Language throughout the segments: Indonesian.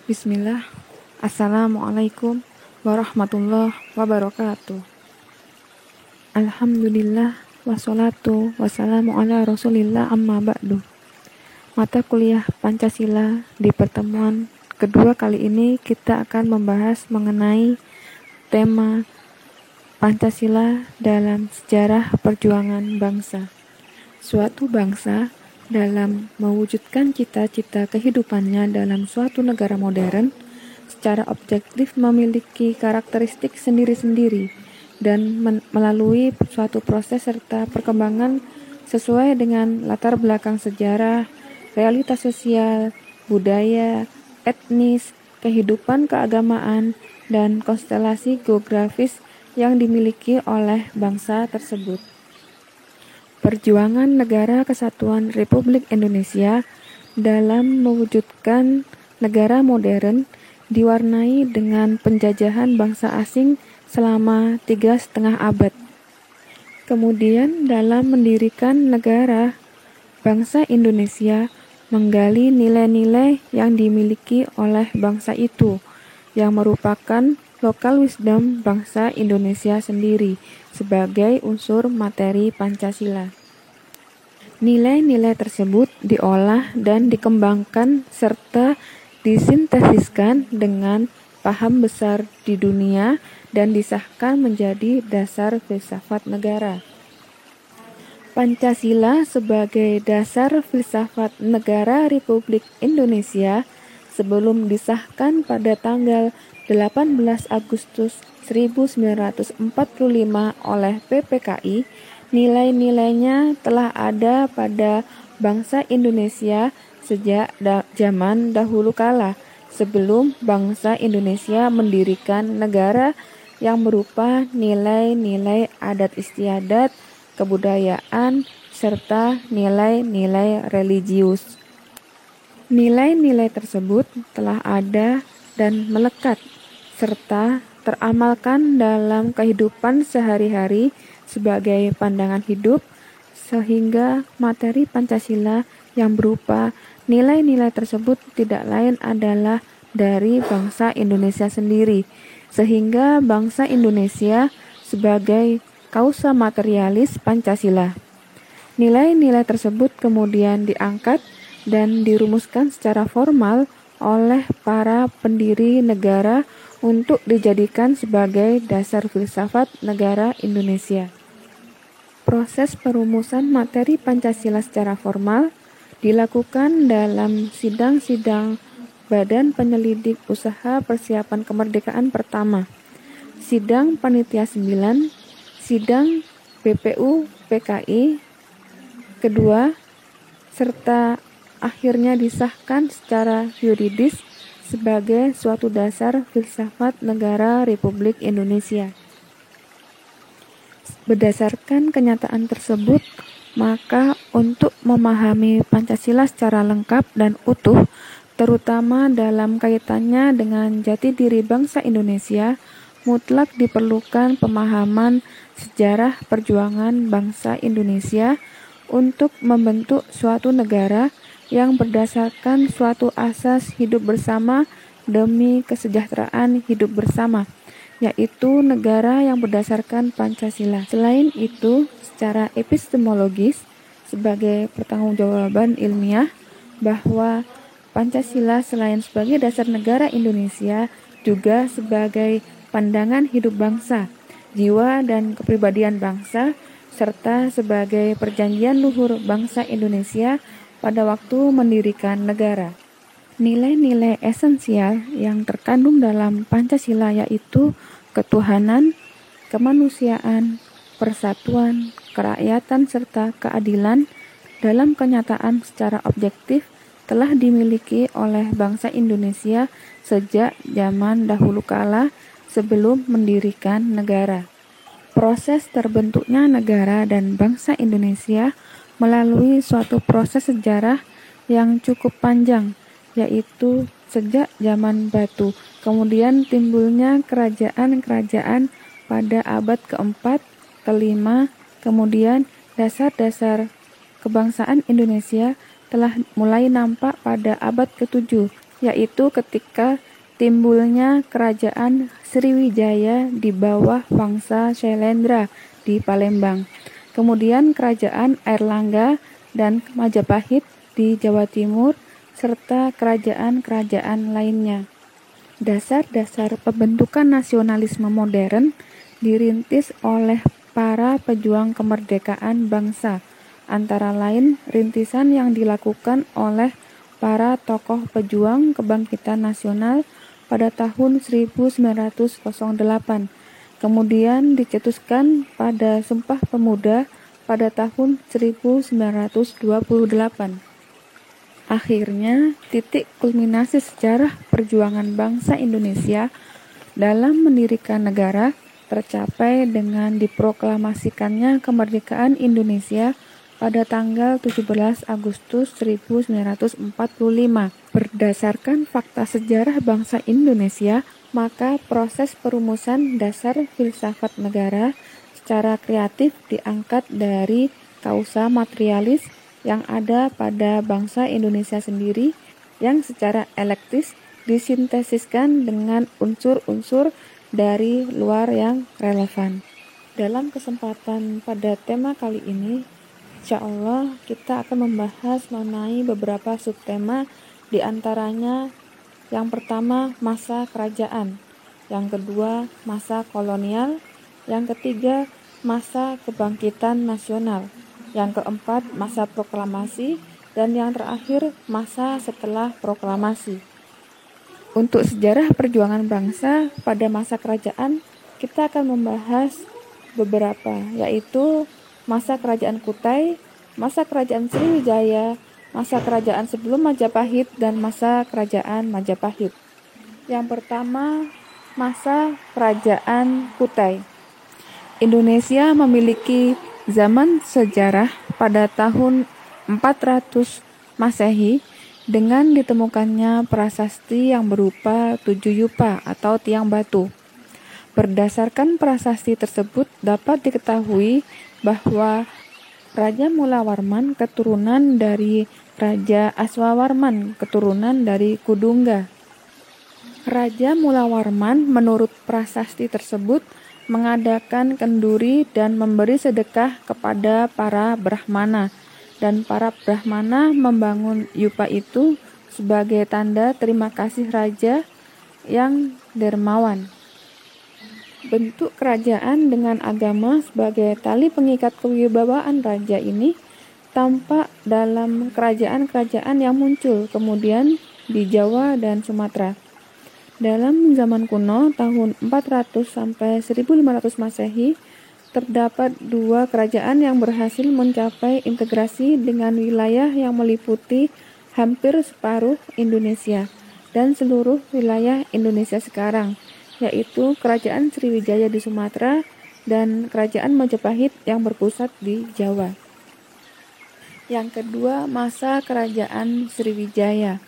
Bismillah. Assalamualaikum warahmatullahi wabarakatuh. Alhamdulillah wassalatu wassalamu ala rasulillah amma ba'du. Mata kuliah Pancasila di pertemuan kedua kali ini kita akan membahas mengenai tema Pancasila dalam sejarah perjuangan bangsa. Suatu bangsa dalam mewujudkan cita-cita kehidupannya dalam suatu negara modern, secara objektif memiliki karakteristik sendiri-sendiri dan melalui suatu proses serta perkembangan sesuai dengan latar belakang sejarah, realitas sosial, budaya, etnis, kehidupan keagamaan, dan konstelasi geografis yang dimiliki oleh bangsa tersebut. Perjuangan Negara Kesatuan Republik Indonesia dalam mewujudkan negara modern diwarnai dengan penjajahan bangsa asing selama 3,5 abad. Kemudian dalam mendirikan negara, bangsa Indonesia menggali nilai-nilai yang dimiliki oleh bangsa itu, yang merupakan local wisdom bangsa Indonesia sendiri sebagai unsur materi Pancasila. Nilai-nilai tersebut diolah dan dikembangkan serta disintesiskan dengan paham besar di dunia dan disahkan menjadi dasar filsafat negara. Pancasila sebagai dasar filsafat negara Republik Indonesia sebelum disahkan pada tanggal 18 Agustus 1945 oleh PPKI, nilai-nilainya telah ada pada bangsa Indonesia sejak zaman dahulu kala, sebelum bangsa Indonesia mendirikan negara yang berupa nilai-nilai adat istiadat, kebudayaan, serta nilai-nilai religius. Nilai-nilai tersebut telah ada dan melekat serta teramalkan dalam kehidupan sehari-hari sebagai pandangan hidup, sehingga materi Pancasila yang berupa nilai-nilai tersebut tidak lain adalah dari bangsa Indonesia sendiri, sehingga bangsa Indonesia sebagai kausa materialis Pancasila. Nilai-nilai tersebut kemudian diangkat dan dirumuskan secara formal oleh para pendiri negara untuk dijadikan sebagai dasar filsafat negara Indonesia. Proses perumusan materi Pancasila secara formal dilakukan dalam sidang-sidang Badan Penyelidik Usaha Persiapan Kemerdekaan pertama, Sidang Panitia 9, Sidang BPU PKI kedua, serta akhirnya disahkan secara yuridis sebagai suatu dasar filsafat negara Republik Indonesia. Berdasarkan kenyataan tersebut, maka untuk memahami Pancasila secara lengkap dan utuh, terutama dalam kaitannya dengan jati diri bangsa Indonesia, mutlak diperlukan pemahaman sejarah perjuangan bangsa Indonesia untuk membentuk suatu negara yang berdasarkan suatu asas hidup bersama demi kesejahteraan hidup bersama, yaitu negara yang berdasarkan Pancasila. Selain itu, secara epistemologis, sebagai pertanggungjawaban ilmiah, bahwa Pancasila selain sebagai dasar negara Indonesia, juga sebagai pandangan hidup bangsa, jiwa dan kepribadian bangsa, serta sebagai perjanjian luhur bangsa Indonesia pada waktu mendirikan negara. Nilai-nilai esensial yang terkandung dalam Pancasila yaitu ketuhanan, kemanusiaan, persatuan, kerakyatan, serta keadilan dalam kenyataan secara objektif telah dimiliki oleh bangsa Indonesia sejak zaman dahulu kala sebelum mendirikan negara. Proses terbentuknya negara dan bangsa Indonesia melalui suatu proses sejarah yang cukup panjang, yaitu sejak zaman batu, kemudian timbulnya kerajaan-kerajaan pada abad keempat, kelima, kemudian dasar-dasar kebangsaan Indonesia telah mulai nampak pada abad ke-7, yaitu ketika timbulnya kerajaan Sriwijaya di bawah Wangsa Syailendra di Palembang. Kemudian kerajaan Airlangga dan Majapahit di Jawa Timur, serta kerajaan-kerajaan lainnya. Dasar-dasar pembentukan nasionalisme modern dirintis oleh para pejuang kemerdekaan bangsa, antara lain rintisan yang dilakukan oleh para tokoh pejuang kebangkitan nasional pada tahun 1908, kemudian dicetuskan pada Sumpah Pemuda pada tahun 1928. Akhirnya, titik kulminasi sejarah perjuangan bangsa Indonesia dalam mendirikan negara tercapai dengan diproklamasikannya kemerdekaan Indonesia pada tanggal 17 Agustus 1945. Berdasarkan fakta sejarah bangsa Indonesia, maka proses perumusan dasar filsafat negara secara kreatif diangkat dari kausa materialis yang ada pada bangsa Indonesia sendiri, yang secara elektis disintesiskan dengan unsur-unsur dari luar yang relevan. Dalam kesempatan pada tema kali ini, insya Allah kita akan membahas mengenai beberapa subtema, di antaranya yang pertama masa kerajaan, yang kedua masa kolonial, yang ketiga masa kebangkitan nasional, yang keempat masa proklamasi, dan yang terakhir masa setelah proklamasi. Untuk sejarah perjuangan bangsa pada masa kerajaan, kita akan membahas beberapa, yaitu masa kerajaan Kutai, masa kerajaan Sriwijaya, masa kerajaan sebelum Majapahit, dan masa kerajaan Majapahit. Yang pertama, masa kerajaan Kutai. Indonesia memiliki zaman sejarah pada tahun 400 Masehi dengan ditemukannya prasasti yang berupa 7 yupa atau tiang batu. Berdasarkan prasasti tersebut dapat diketahui bahwa Raja Mulawarman keturunan dari Raja Aswawarman keturunan dari Kudungga. Raja Mulawarman menurut prasasti tersebut mengadakan kenduri dan memberi sedekah kepada para Brahmana, dan para Brahmana membangun yupa itu sebagai tanda terima kasih raja yang dermawan. Bentuk kerajaan dengan agama sebagai tali pengikat kewibawaan raja ini tampak dalam kerajaan-kerajaan yang muncul kemudian di Jawa dan Sumatera. Dalam zaman kuno tahun 400 sampai 1500 Masehi, terdapat 2 kerajaan yang berhasil mencapai integrasi dengan wilayah yang meliputi hampir separuh Indonesia dan seluruh wilayah Indonesia sekarang, yaitu Kerajaan Sriwijaya di Sumatera dan Kerajaan Majapahit yang berpusat di Jawa. Yang kedua, masa Kerajaan Sriwijaya.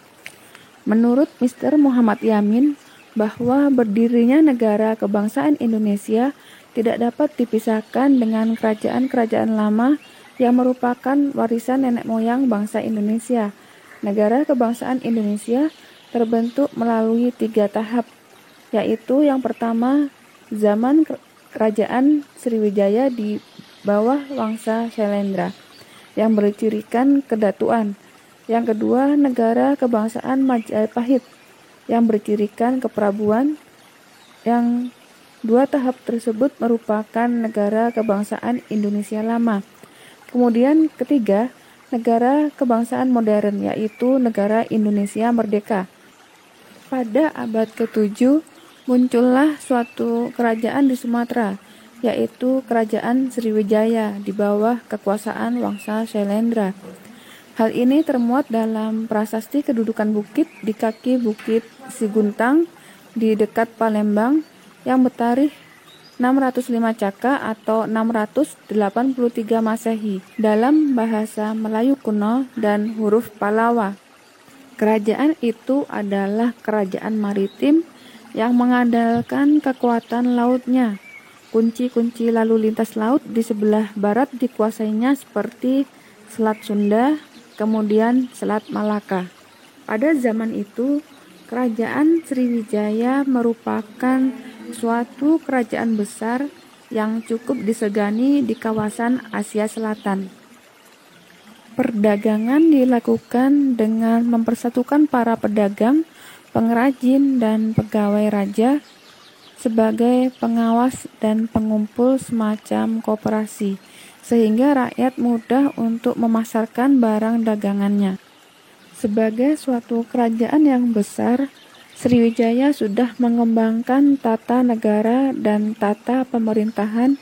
Menurut Mr. Muhammad Yamin, bahwa berdirinya negara kebangsaan Indonesia tidak dapat dipisahkan dengan kerajaan-kerajaan lama yang merupakan warisan nenek moyang bangsa Indonesia. Negara kebangsaan Indonesia terbentuk melalui 3 tahap, yaitu yang pertama, zaman Kerajaan Sriwijaya di bawah Wangsa Syailendra, yang bercirikan kedatuan. Yang kedua, negara kebangsaan Majapahit, yang bercirikan keprabuan. Yang 2 tahap tersebut merupakan negara kebangsaan Indonesia lama. Kemudian ketiga, negara kebangsaan modern, yaitu negara Indonesia merdeka. Pada abad ke-7, muncullah suatu kerajaan di Sumatera, yaitu Kerajaan Sriwijaya di bawah kekuasaan Wangsa Syailendra. Hal ini termuat dalam prasasti kedudukan bukit di kaki Bukit Siguntang di dekat Palembang yang bertarikh 605 Caka atau 683 Masehi dalam bahasa Melayu kuno dan huruf Palawa. Kerajaan itu adalah kerajaan maritim yang mengandalkan kekuatan lautnya. Kunci-kunci lalu lintas laut di sebelah barat dikuasainya seperti Selat Sunda, kemudian Selat Malaka. Pada zaman itu, Kerajaan Sriwijaya merupakan suatu kerajaan besar yang cukup disegani di kawasan Asia Selatan. Perdagangan dilakukan dengan mempersatukan para pedagang, pengrajin, dan pegawai raja sebagai pengawas dan pengumpul semacam koperasi, sehingga rakyat mudah untuk memasarkan barang dagangannya. Sebagai suatu kerajaan yang besar, Sriwijaya sudah mengembangkan tata negara dan tata pemerintahan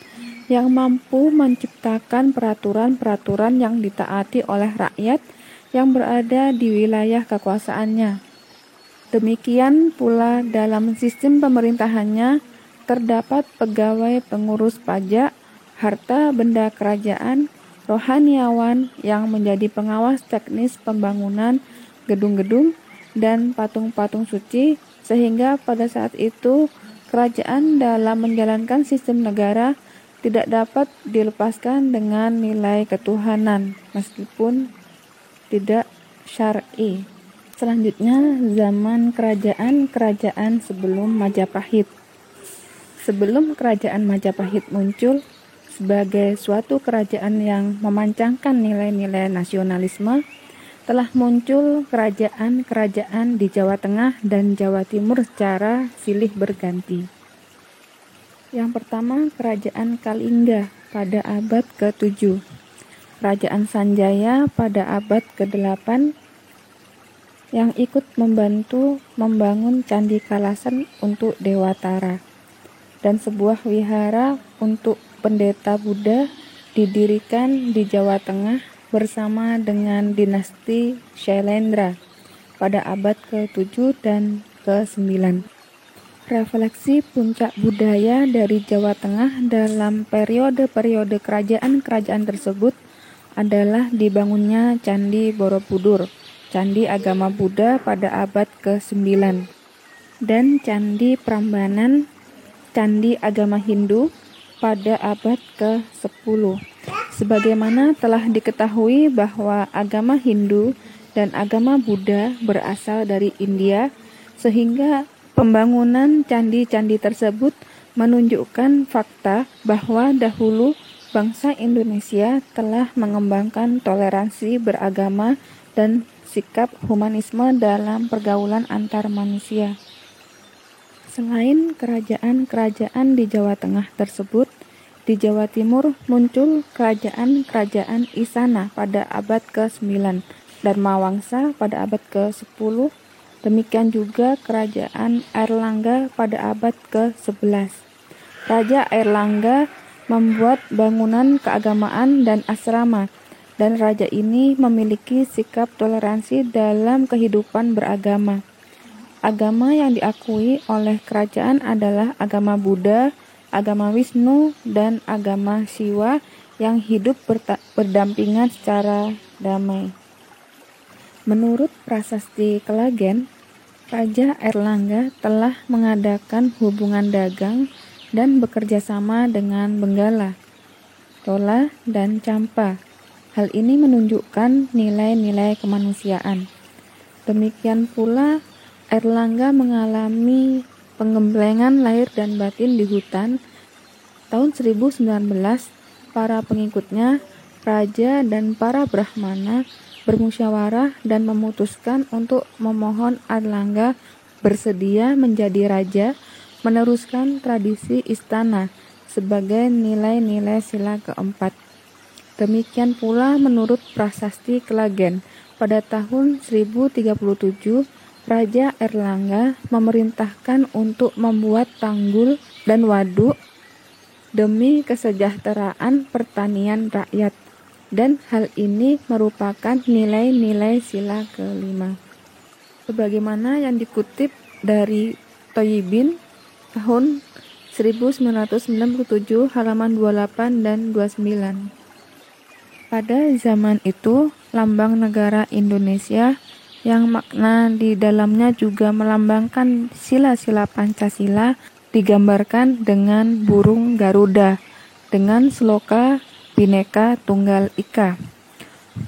yang mampu menciptakan peraturan-peraturan yang ditaati oleh rakyat yang berada di wilayah kekuasaannya. Demikian pula dalam sistem pemerintahannya terdapat pegawai pengurus pajak, harta benda kerajaan, rohaniawan yang menjadi pengawas teknis pembangunan gedung-gedung dan patung-patung suci, sehingga pada saat itu kerajaan dalam menjalankan sistem negara tidak dapat dilepaskan dengan nilai ketuhanan meskipun tidak syar'i. Selanjutnya, zaman kerajaan-kerajaan sebelum Majapahit. Sebelum kerajaan Majapahit muncul sebagai suatu kerajaan yang memancangkan nilai-nilai nasionalisme, telah muncul kerajaan-kerajaan di Jawa Tengah dan Jawa Timur secara silih berganti. Yang pertama, Kerajaan Kalingga pada abad ke-7, Kerajaan Sanjaya pada abad ke-8 yang ikut membantu membangun Candi Kalasan untuk Dewatara, dan sebuah wihara untuk pendeta Buddha didirikan di Jawa Tengah bersama dengan dinasti Shailendra pada abad ke-7 dan ke-9. Refleksi puncak budaya dari Jawa Tengah dalam periode-periode kerajaan-kerajaan tersebut adalah dibangunnya Candi Borobudur, candi agama Buddha pada abad ke-9, dan Candi Prambanan, candi agama Hindu pada abad ke-10. Sebagaimana telah diketahui bahwa agama Hindu dan agama Buddha berasal dari India, sehingga pembangunan candi-candi tersebut menunjukkan fakta bahwa dahulu bangsa Indonesia telah mengembangkan toleransi beragama dan sikap humanisme dalam pergaulan antar manusia. Selain kerajaan-kerajaan di Jawa Tengah tersebut, di Jawa Timur muncul kerajaan-kerajaan Isana pada abad ke-9, Dharmawangsa pada abad ke-10, demikian juga kerajaan Airlangga pada abad ke-11. Raja Airlangga membuat bangunan keagamaan dan asrama, dan raja ini memiliki sikap toleransi dalam kehidupan beragama. Agama yang diakui oleh kerajaan adalah agama Buddha, agama Wisnu, dan agama Siwa yang hidup berdampingan secara damai. Menurut prasasti Kelagen, Raja Airlangga telah mengadakan hubungan dagang dan bekerja sama dengan Benggala, Tola, dan Campa. Hal ini menunjukkan nilai-nilai kemanusiaan. Demikian pula, Airlangga mengalami penggemblengan lahir dan batin di hutan. Tahun 1019, para pengikutnya, raja dan para brahmana bermusyawarah dan memutuskan untuk memohon Airlangga bersedia menjadi raja, meneruskan tradisi istana sebagai nilai-nilai sila keempat. Demikian pula menurut prasasti Kelagen, pada tahun 1037, Raja Airlangga memerintahkan untuk membuat tanggul dan waduk demi kesejahteraan pertanian rakyat, dan hal ini merupakan nilai-nilai sila kelima. Sebagaimana yang dikutip dari Thayyibin tahun 1997 halaman 28 dan 29. Pada zaman itu, lambang negara Indonesia yang makna di dalamnya juga melambangkan sila-sila Pancasila digambarkan dengan burung Garuda dengan sloka Bhinneka Tunggal Ika.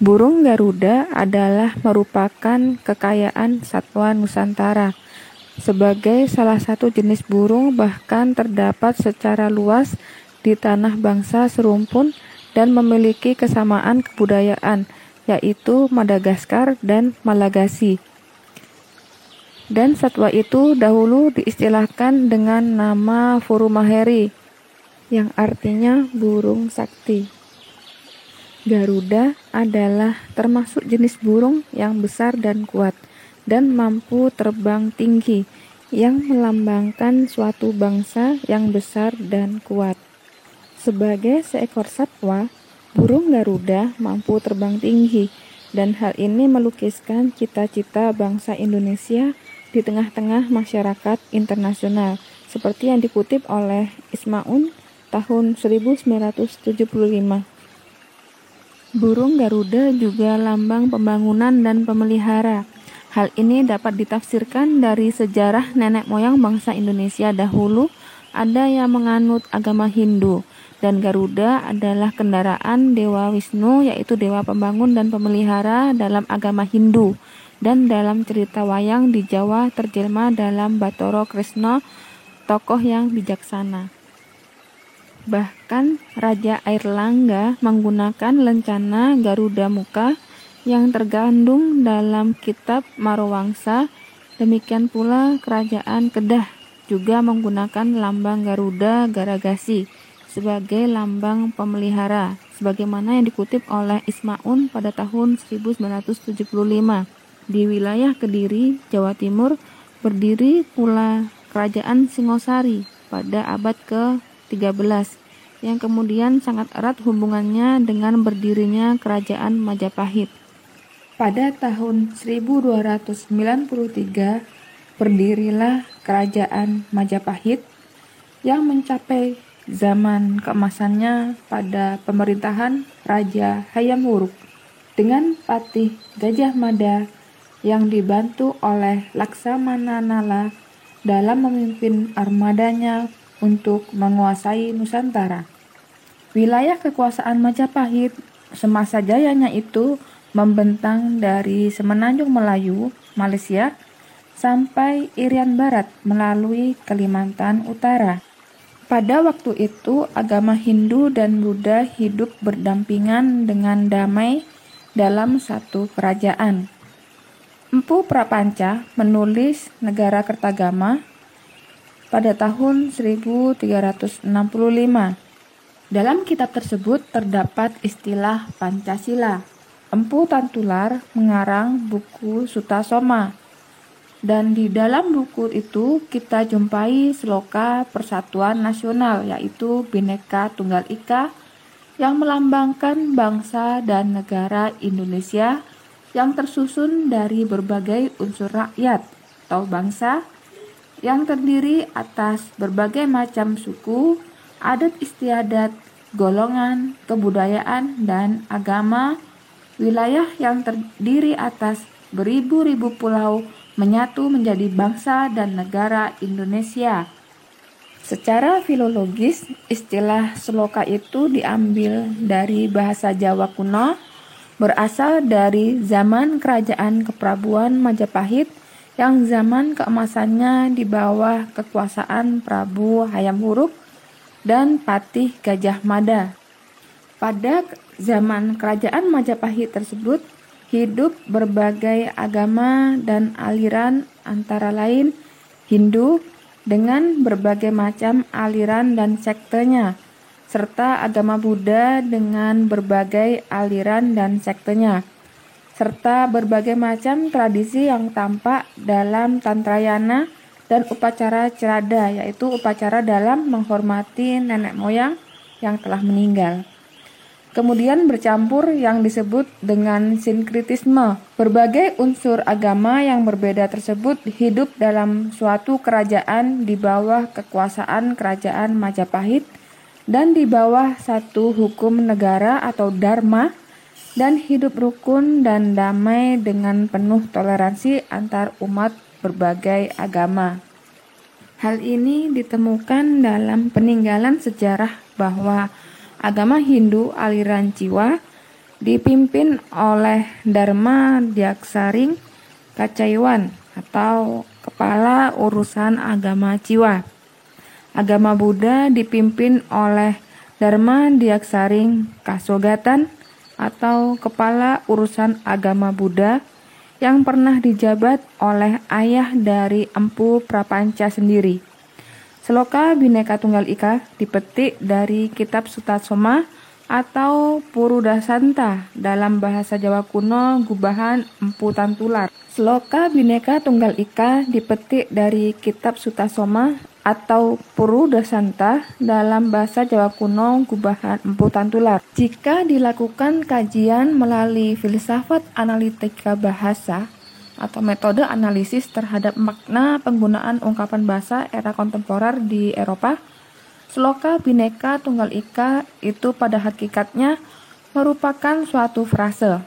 Burung Garuda adalah merupakan kekayaan satwa Nusantara sebagai salah satu jenis burung bahkan terdapat secara luas di tanah bangsa serumpun dan memiliki kesamaan kebudayaan, yaitu Madagaskar dan Malagasy. Dan satwa itu dahulu diistilahkan dengan nama Furumaheri, yang artinya burung sakti. Garuda adalah termasuk jenis burung yang besar dan kuat, dan mampu terbang tinggi, yang melambangkan suatu bangsa yang besar dan kuat. Sebagai seekor satwa, burung Garuda mampu terbang tinggi, dan hal ini melukiskan cita-cita bangsa Indonesia di tengah-tengah masyarakat internasional, seperti yang dikutip oleh Ismaun tahun 1975. Burung Garuda juga lambang pembangunan dan pemelihara. Hal ini dapat ditafsirkan dari sejarah nenek moyang bangsa Indonesia dahulu. Ada yang menganut agama Hindu, dan Garuda adalah kendaraan Dewa Wisnu, yaitu dewa pembangun dan pemelihara dalam agama Hindu. Dan dalam cerita wayang di Jawa terjelma dalam Bathara Krisna, tokoh yang bijaksana. Bahkan Raja Airlangga menggunakan lencana Garuda Muka yang tergandung dalam kitab Marawangsa. Demikian pula Kerajaan Kedah juga menggunakan lambang Garuda Garagasi sebagai lambang pemelihara, sebagaimana yang dikutip oleh Ismaun pada tahun 1975. Di wilayah Kediri, Jawa Timur, berdiri pula Kerajaan Singosari pada abad ke-13, yang kemudian sangat erat hubungannya dengan berdirinya Kerajaan Majapahit. Pada tahun 1293, berdirilah Kerajaan Majapahit yang mencapai zaman keemasannya pada pemerintahan Raja Hayam Wuruk dengan Patih Gajah Mada yang dibantu oleh Laksamana Nala dalam memimpin armadanya untuk menguasai Nusantara. Wilayah kekuasaan Majapahit semasa jayanya itu membentang dari Semenanjung Melayu, Malaysia, sampai Irian Barat melalui Kalimantan Utara. Pada waktu itu, agama Hindu dan Buddha hidup berdampingan dengan damai dalam satu kerajaan. Empu Prapanca menulis Negara Kertagama pada tahun 1365. Dalam kitab tersebut terdapat istilah Pancasila. Empu Tantular mengarang buku Sutasoma, dan di dalam buku itu kita jumpai sloka Persatuan Nasional, yaitu Bhinneka Tunggal Ika, yang melambangkan bangsa dan negara Indonesia yang tersusun dari berbagai unsur rakyat atau bangsa yang terdiri atas berbagai macam suku, adat istiadat, golongan, kebudayaan, dan agama. Wilayah yang terdiri atas beribu-ribu pulau menyatu menjadi bangsa dan negara Indonesia. Secara filologis, istilah sloka itu diambil dari bahasa Jawa kuno, berasal dari zaman kerajaan Keprabuan Majapahit yang zaman keemasannya di bawah kekuasaan Prabu Hayam Wuruk dan Patih Gajah Mada. Pada zaman kerajaan Majapahit tersebut hidup berbagai agama dan aliran, antara lain Hindu dengan berbagai macam aliran dan sektenya, serta agama Buddha dengan berbagai aliran dan sektenya, serta berbagai macam tradisi yang tampak dalam Tantrayana dan upacara Cerada, yaitu upacara dalam menghormati nenek moyang yang telah meninggal. Kemudian bercampur yang disebut dengan sinkritisme. Berbagai unsur agama yang berbeda tersebut hidup dalam suatu kerajaan di bawah kekuasaan Kerajaan Majapahit dan di bawah satu hukum negara atau dharma, dan hidup rukun dan damai dengan penuh toleransi antar umat berbagai agama. Hal ini ditemukan dalam peninggalan sejarah bahwa agama Hindu aliran Jiwa dipimpin oleh Dharma Diaksaring Kacaiwan atau kepala urusan agama jiwa. Agama Buddha dipimpin oleh Dharma Diaksaring Kasogatan atau kepala urusan agama Buddha yang pernah dijabat oleh ayah dari Empu Prapanca sendiri. Sloka Bhinneka Tunggal Ika dipetik dari kitab Sutasoma atau Purudasanta dalam bahasa Jawa kuno Gubahan Empu Tantular. Sloka Bhinneka Tunggal Ika dipetik dari kitab Sutasoma atau Purudasanta dalam bahasa Jawa kuno Gubahan Empu Tantular. Jika dilakukan kajian melalui filsafat analitika bahasa atau metode analisis terhadap makna penggunaan ungkapan bahasa era kontemporer di Eropa, Sloka Bhinneka Tunggal Ika itu pada hakikatnya merupakan suatu frase.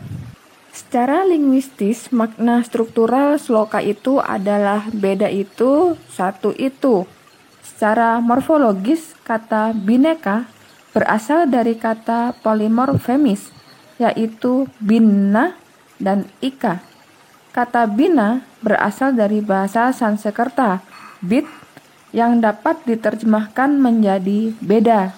Secara linguistis, makna struktural sloka itu adalah beda itu, satu itu. Secara morfologis, kata bineka berasal dari kata polimorfemis, yaitu binna dan ika. Kata bina berasal dari bahasa Sanskerta, bit, yang dapat diterjemahkan menjadi beda.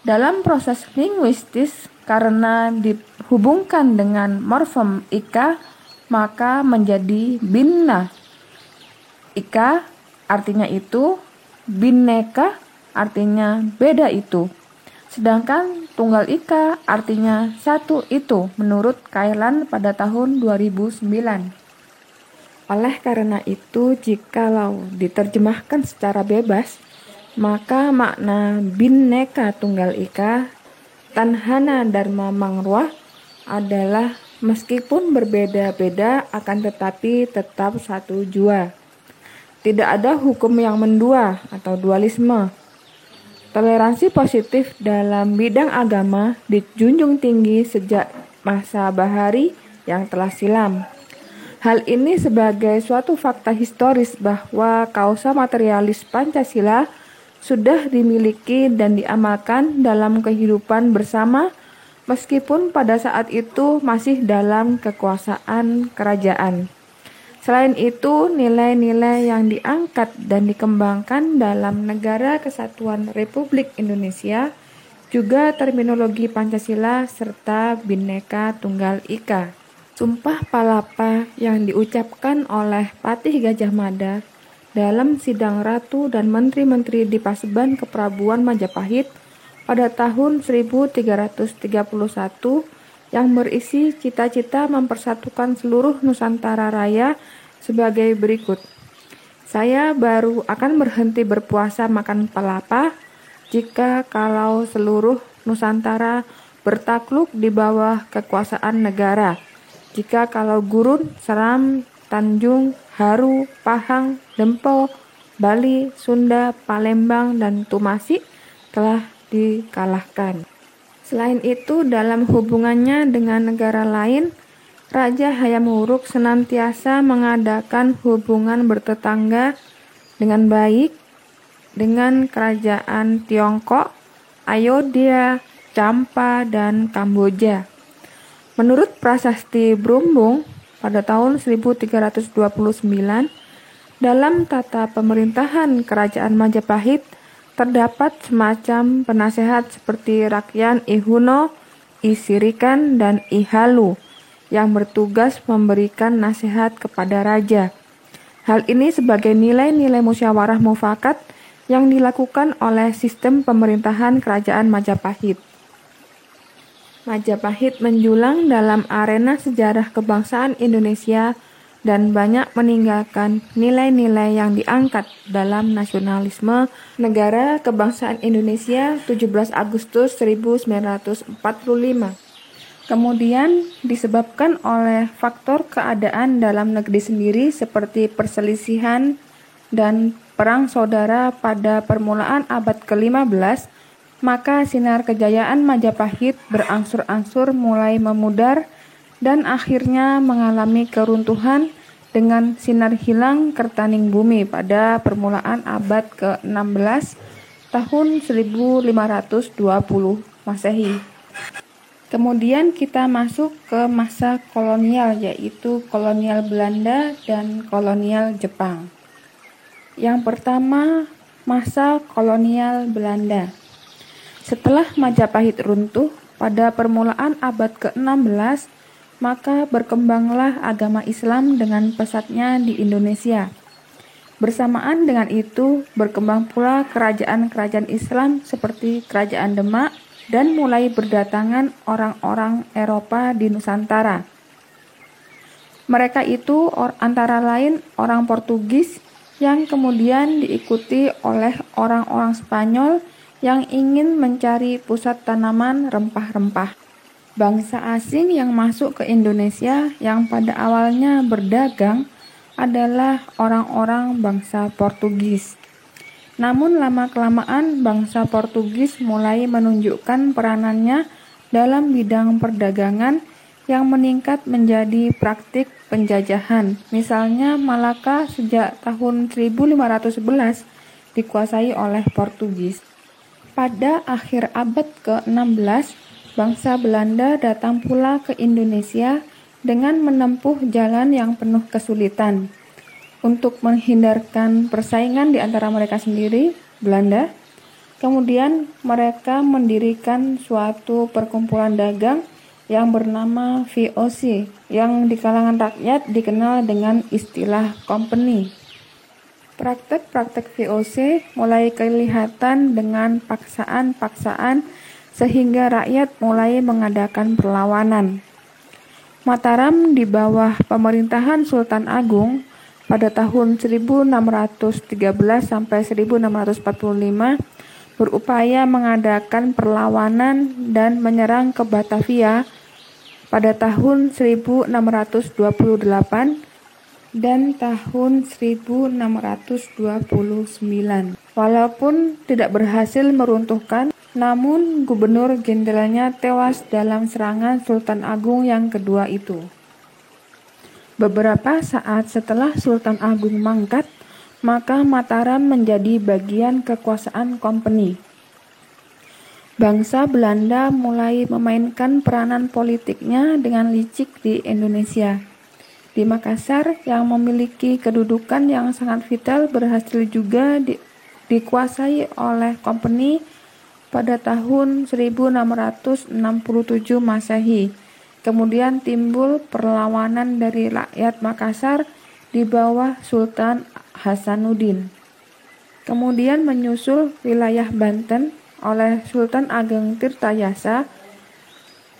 Dalam proses linguistis, karena dihubungkan dengan morfem ika, maka menjadi binna. Ika artinya itu, bineka artinya beda itu. Sedangkan tunggal ika artinya satu itu menurut Kailan pada tahun 2009. Oleh karena itu, jikalau diterjemahkan secara bebas, maka makna Bhinneka Tunggal Ika Tanhana Dharma Mangruah adalah meskipun berbeda-beda akan tetapi tetap satu jua. Tidak ada hukum yang mendua atau dualisme. Toleransi positif dalam bidang agama dijunjung tinggi sejak masa bahari yang telah silam. Hal ini sebagai suatu fakta historis bahwa kausa materialis Pancasila sudah dimiliki dan diamalkan dalam kehidupan bersama meskipun pada saat itu masih dalam kekuasaan kerajaan. Selain itu, nilai-nilai yang diangkat dan dikembangkan dalam Negara Kesatuan Republik Indonesia, juga terminologi Pancasila serta Bhinneka Tunggal Ika. Sumpah Palapa yang diucapkan oleh Patih Gajah Mada dalam sidang Ratu dan Menteri-Menteri di Paseban Keprabuan Majapahit pada tahun 1331 yang berisi cita-cita mempersatukan seluruh Nusantara Raya sebagai berikut. Saya baru akan berhenti berpuasa makan palapa jika kalau seluruh Nusantara bertakluk di bawah kekuasaan negara. Jika kalau Gurun, Seram, Tanjung, Haru, Pahang, Dempo, Bali, Sunda, Palembang, dan Tumasik telah dikalahkan. Selain itu, dalam hubungannya dengan negara lain, Raja Hayam Wuruk senantiasa mengadakan hubungan bertetangga dengan baik dengan kerajaan Tiongkok, Ayodhya, Champa, dan Kamboja. Menurut Prasasti Brumbung pada tahun 1329, dalam tata pemerintahan kerajaan Majapahit terdapat semacam penasehat seperti Rakyan I Huno, I Sirikan, dan I Halu yang bertugas memberikan nasihat kepada raja. Hal ini sebagai nilai-nilai musyawarah mufakat yang dilakukan oleh sistem pemerintahan kerajaan Majapahit. Majapahit menjulang dalam arena sejarah kebangsaan Indonesia dan banyak meninggalkan nilai-nilai yang diangkat dalam nasionalisme negara kebangsaan Indonesia 17 Agustus 1945. Kemudian disebabkan oleh faktor keadaan dalam negeri sendiri seperti perselisihan dan perang saudara pada permulaan abad ke-15, maka sinar kejayaan Majapahit berangsur-angsur mulai memudar dan akhirnya mengalami keruntuhan dengan sinar hilang kertaning bumi pada permulaan abad ke-16 tahun 1520 Masehi. Kemudian kita masuk ke masa kolonial, yaitu kolonial Belanda dan kolonial Jepang. Yang pertama, masa kolonial Belanda. Setelah Majapahit runtuh pada permulaan abad ke-16, maka berkembanglah agama Islam dengan pesatnya di Indonesia. Bersamaan dengan itu, berkembang pula kerajaan-kerajaan Islam seperti Kerajaan Demak, dan mulai berdatangan orang-orang Eropa di Nusantara. Mereka itu antara lain orang Portugis yang kemudian diikuti oleh orang-orang Spanyol yang ingin mencari pusat tanaman rempah-rempah. Bangsa asing yang masuk ke Indonesia yang pada awalnya berdagang adalah orang-orang bangsa Portugis. Namun lama-kelamaan bangsa Portugis mulai menunjukkan peranannya dalam bidang perdagangan yang meningkat menjadi praktik penjajahan. Misalnya Malaka sejak tahun 1511 dikuasai oleh Portugis. Pada akhir abad ke-16, bangsa Belanda datang pula ke Indonesia dengan menempuh jalan yang penuh kesulitan. Untuk menghindarkan persaingan di antara mereka sendiri, Belanda, kemudian mereka mendirikan suatu perkumpulan dagang yang bernama VOC, yang di kalangan rakyat dikenal dengan istilah company. Praktek-praktek VOC mulai kelihatan dengan paksaan-paksaan sehingga rakyat mulai mengadakan perlawanan. Mataram di bawah pemerintahan Sultan Agung pada tahun 1613 sampai 1645 berupaya mengadakan perlawanan dan menyerang ke Batavia pada tahun 1628 dan tahun 1629. Walaupun tidak berhasil meruntuhkan, namun Gubernur Jenderalnya tewas dalam serangan Sultan Agung yang kedua itu. Beberapa saat setelah Sultan Agung mangkat, maka Mataram menjadi bagian kekuasaan company. Bangsa Belanda mulai memainkan peranan politiknya dengan licik di Indonesia. Di Makassar yang memiliki kedudukan yang sangat vital berhasil juga dikuasai oleh company pada tahun 1667 Masehi. Kemudian timbul perlawanan dari rakyat Makassar di bawah Sultan Hasanuddin. Kemudian menyusul wilayah Banten oleh Sultan Ageng Tirtayasa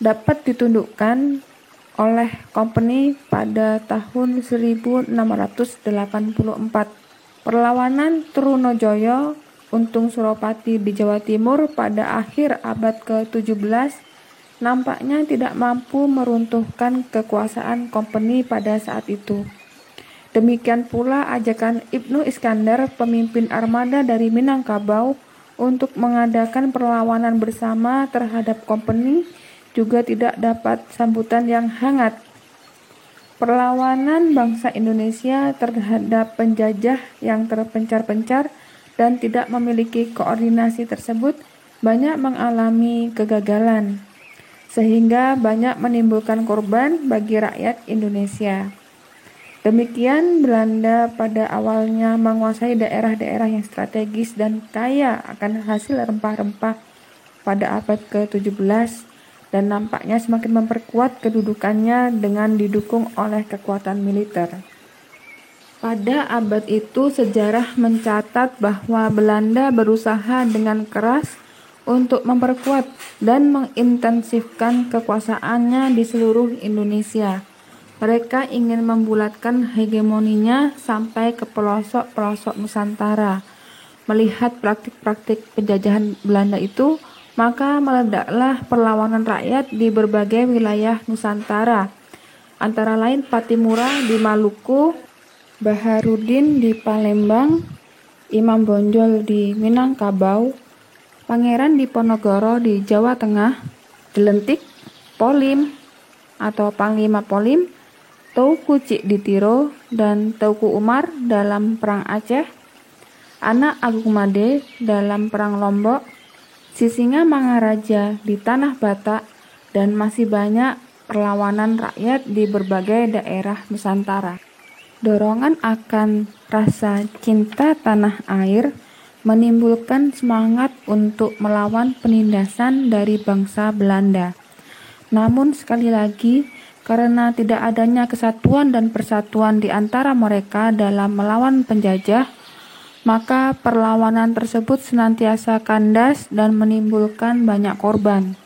dapat ditundukkan oleh company pada tahun 1684. Perlawanan Trunojoyo Untung Suropati di Jawa Timur pada akhir abad ke-17 nampaknya tidak mampu meruntuhkan kekuasaan company pada saat itu. Demikian pula ajakan Ibnu Iskandar, pemimpin armada dari Minangkabau, untuk mengadakan perlawanan bersama terhadap company juga tidak dapat sambutan yang hangat. Perlawanan bangsa Indonesia terhadap penjajah yang terpencar-pencar dan tidak memiliki koordinasi tersebut banyak mengalami kegagalan, sehingga banyak menimbulkan korban bagi rakyat Indonesia. Demikian Belanda pada awalnya menguasai daerah-daerah yang strategis dan kaya akan hasil rempah-rempah pada abad ke-17 dan nampaknya semakin memperkuat kedudukannya dengan didukung oleh kekuatan militer. Pada abad itu sejarah mencatat bahwa Belanda berusaha dengan keras untuk memperkuat dan mengintensifkan kekuasaannya di seluruh Indonesia. Mereka ingin membulatkan hegemoninya sampai ke pelosok-pelosok Nusantara. Melihat praktik-praktik penjajahan Belanda itu, maka meledaklah perlawanan rakyat di berbagai wilayah Nusantara, antara lain Patimura di Maluku, Baharudin di Palembang, Imam Bonjol di Minangkabau, Pangeran Diponegoro di Jawa Tengah, Jelentik, Polim atau Panglima Polim, Teuku Cik di Tiro, dan Teuku Umar dalam Perang Aceh, Anak Agung Made dalam Perang Lombok, Sisinga Mangaraja di Tanah Batak, dan masih banyak perlawanan rakyat di berbagai daerah Nusantara. Dorongan akan rasa cinta tanah air menimbulkan semangat untuk melawan penindasan dari bangsa Belanda. Namun sekali lagi, karena tidak adanya kesatuan dan persatuan di antara mereka dalam melawan penjajah, maka perlawanan tersebut senantiasa kandas dan menimbulkan banyak korban.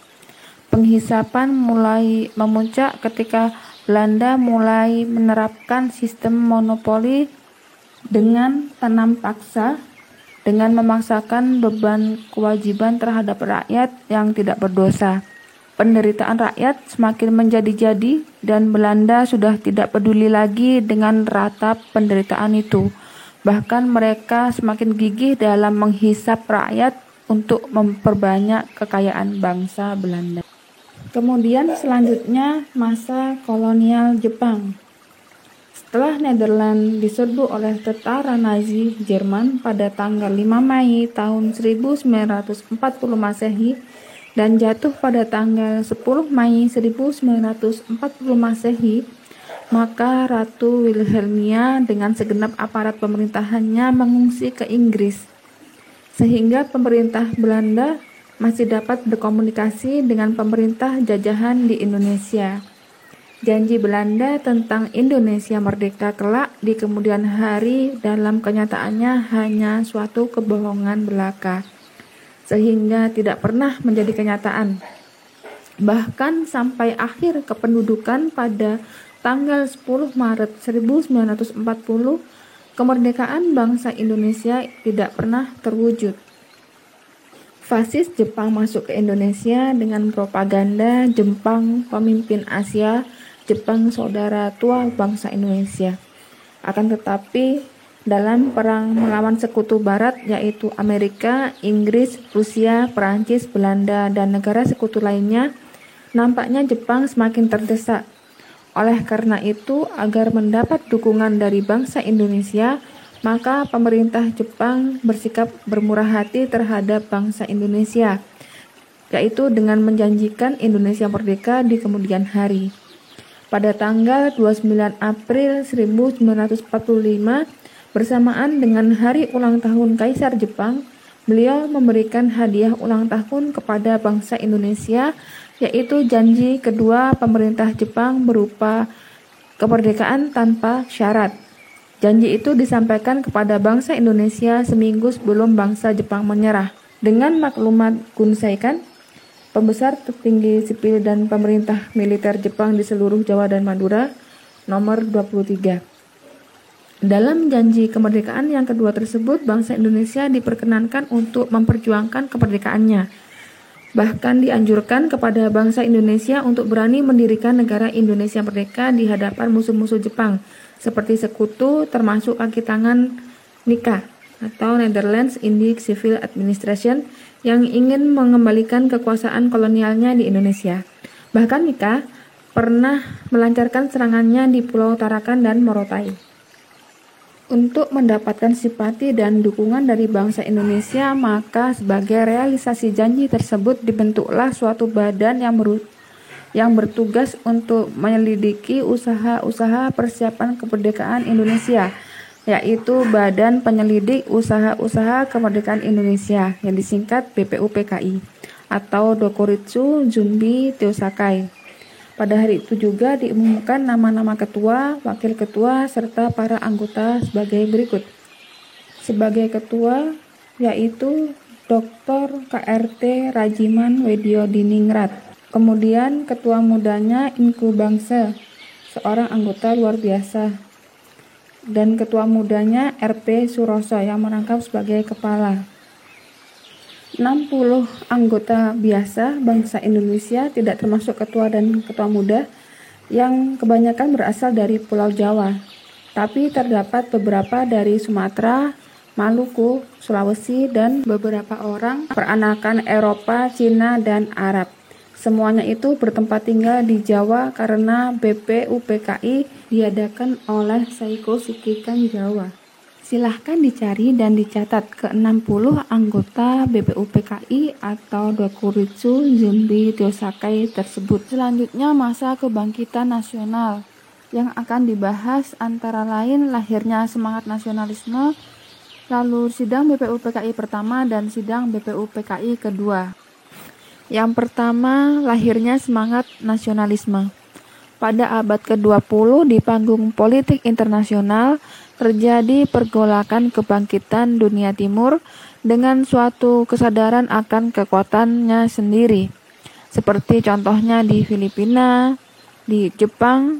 Penghisapan mulai memuncak ketika Belanda mulai menerapkan sistem monopoli dengan tanam paksa, dengan memaksakan beban kewajiban terhadap rakyat yang tidak berdosa. Penderitaan rakyat semakin menjadi-jadi dan Belanda sudah tidak peduli lagi dengan ratap penderitaan itu. Bahkan mereka semakin gigih dalam menghisap rakyat untuk memperbanyak kekayaan bangsa Belanda. Kemudian selanjutnya masa kolonial Jepang. Setelah Nederland diserbu oleh tentara Nazi Jerman pada tanggal 5 Mei tahun 1940 Masehi dan jatuh pada tanggal 10 Mei 1940 Masehi, maka Ratu Wilhelmina dengan segenap aparat pemerintahannya mengungsi ke Inggris, sehingga pemerintah Belanda masih dapat berkomunikasi dengan pemerintah jajahan di Indonesia. Janji Belanda tentang Indonesia merdeka kelak di kemudian hari dalam kenyataannya hanya suatu kebohongan belaka, sehingga tidak pernah menjadi kenyataan. Bahkan sampai akhir kependudukan pada tanggal 10 Maret 1940, kemerdekaan bangsa Indonesia tidak pernah terwujud. Fasis Jepang masuk ke Indonesia dengan propaganda Jepang pemimpin Asia, Jepang saudara tua bangsa Indonesia. Akan tetapi dalam perang melawan sekutu barat yaitu Amerika, Inggris, Rusia, Perancis, Belanda, dan negara sekutu lainnya, nampaknya Jepang semakin terdesak. Oleh karena itu, agar mendapat dukungan dari bangsa Indonesia, maka pemerintah Jepang bersikap bermurah hati terhadap bangsa Indonesia, yaitu dengan menjanjikan Indonesia merdeka di kemudian hari. Pada tanggal 29 April 1945, bersamaan dengan hari ulang tahun Kaisar Jepang, beliau memberikan hadiah ulang tahun kepada bangsa Indonesia, yaitu janji kedua pemerintah Jepang berupa kemerdekaan tanpa syarat. Janji itu disampaikan kepada bangsa Indonesia seminggu sebelum bangsa Jepang menyerah. Dengan maklumat Gunseikan, pembesar tertinggi sipil dan pemerintah militer Jepang di seluruh Jawa dan Madura, nomor 23. Dalam janji kemerdekaan yang kedua tersebut, bangsa Indonesia diperkenankan untuk memperjuangkan kemerdekaannya. Bahkan dianjurkan kepada bangsa Indonesia untuk berani mendirikan negara Indonesia merdeka di hadapan musuh-musuh Jepang, seperti sekutu termasuk kaki tangan NICA atau Netherlands Indian Civil Administration yang ingin mengembalikan kekuasaan kolonialnya di Indonesia. Bahkan NICA pernah melancarkan serangannya di Pulau Tarakan dan Morotai. Untuk mendapatkan simpati dan dukungan dari bangsa Indonesia, maka sebagai realisasi janji tersebut dibentuklah suatu badan yang bertugas untuk menyelidiki usaha-usaha persiapan kemerdekaan Indonesia, yaitu Badan Penyelidik Usaha-Usaha Kemerdekaan Indonesia yang disingkat BPUPKI atau Dokuritsu Jumbi Teosakai. Pada hari itu juga diumumkan nama-nama ketua, wakil ketua, serta para anggota sebagai berikut. Sebagai ketua yaitu Dr. KRT Rajiman Wedyo Diningrat. Kemudian ketua mudanya Inku Bangse, seorang anggota luar biasa. Dan ketua mudanya RP Suroso yang merangkap sebagai kepala. 60 anggota biasa bangsa Indonesia tidak termasuk ketua dan ketua muda yang kebanyakan berasal dari Pulau Jawa, tapi terdapat beberapa dari Sumatera, Maluku, Sulawesi, dan beberapa orang peranakan Eropa, Cina, dan Arab. Semuanya itu bertempat tinggal di Jawa karena BPUPKI diadakan oleh Saiko Sikikan Jawa. Silahkan dicari dan dicatat ke-60 anggota BPUPKI atau Dokuritsu Zumbi Tyosakai tersebut. Selanjutnya masa kebangkitan nasional yang akan dibahas antara lain lahirnya semangat nasionalisme, lalu sidang BPUPKI pertama dan sidang BPUPKI kedua. Yang pertama, lahirnya semangat nasionalisme. Pada abad ke-20 di panggung politik internasional terjadi pergolakan kebangkitan dunia timur dengan suatu kesadaran akan kekuatannya sendiri. Seperti contohnya di Filipina, di Jepang,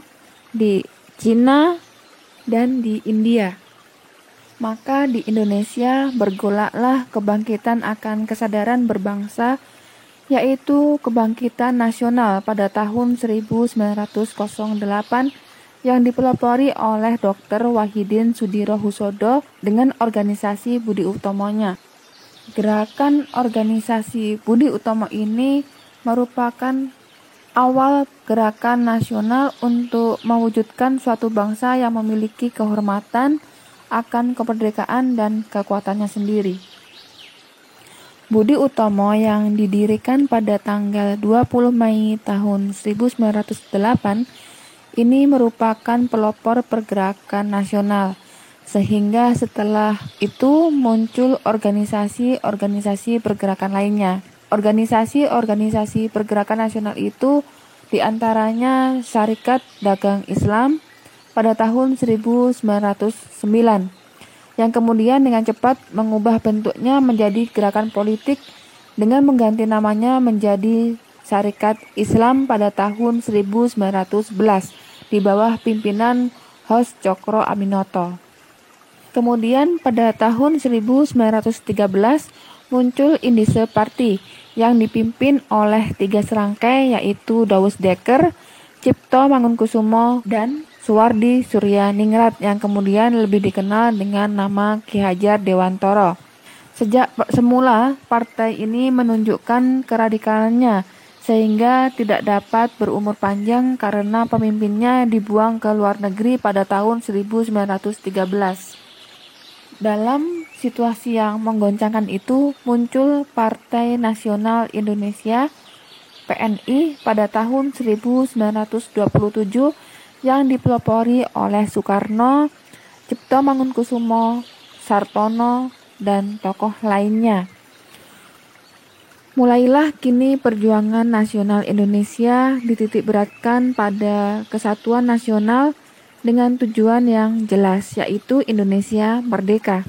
di Cina, dan di India. Maka di Indonesia bergolaklah kebangkitan akan kesadaran berbangsa, yaitu kebangkitan nasional pada tahun 1908 yang dipelopori oleh Dr. Wahidin Sudirohusodo dengan organisasi Budi Utomonya. Gerakan organisasi Budi Utomo ini merupakan awal gerakan nasional untuk mewujudkan suatu bangsa yang memiliki kehormatan akan kemerdekaan dan kekuatannya sendiri. Budi Utomo yang didirikan pada tanggal 20 Mei tahun 1908 ini merupakan pelopor pergerakan nasional, sehingga setelah itu muncul organisasi-organisasi pergerakan lainnya. Organisasi-organisasi pergerakan nasional itu diantaranya Syarikat Dagang Islam pada tahun 1909, yang kemudian dengan cepat mengubah bentuknya menjadi gerakan politik dengan mengganti namanya menjadi Syarikat Islam pada tahun 1911 di bawah pimpinan Hos Cokro Aminoto. Kemudian pada tahun 1913 muncul Indische Party yang dipimpin oleh 3 serangkai yaitu Dawes Dekker, Cipto Mangunkusumo, dan Suwardi Surya Ningrat yang kemudian lebih dikenal dengan nama Ki Hajar Dewantoro. Sejak semula partai ini menunjukkan keradikalannya sehingga tidak dapat berumur panjang karena pemimpinnya dibuang ke luar negeri pada tahun 1913. Dalam situasi yang menggoncangkan itu muncul Partai Nasional Indonesia PNI pada tahun 1927 yang dipelopori oleh Soekarno, Cipto Mangunkusumo, Sartono, dan tokoh lainnya. Mulailah kini perjuangan nasional Indonesia dititikberatkan pada kesatuan nasional dengan tujuan yang jelas, yaitu Indonesia merdeka.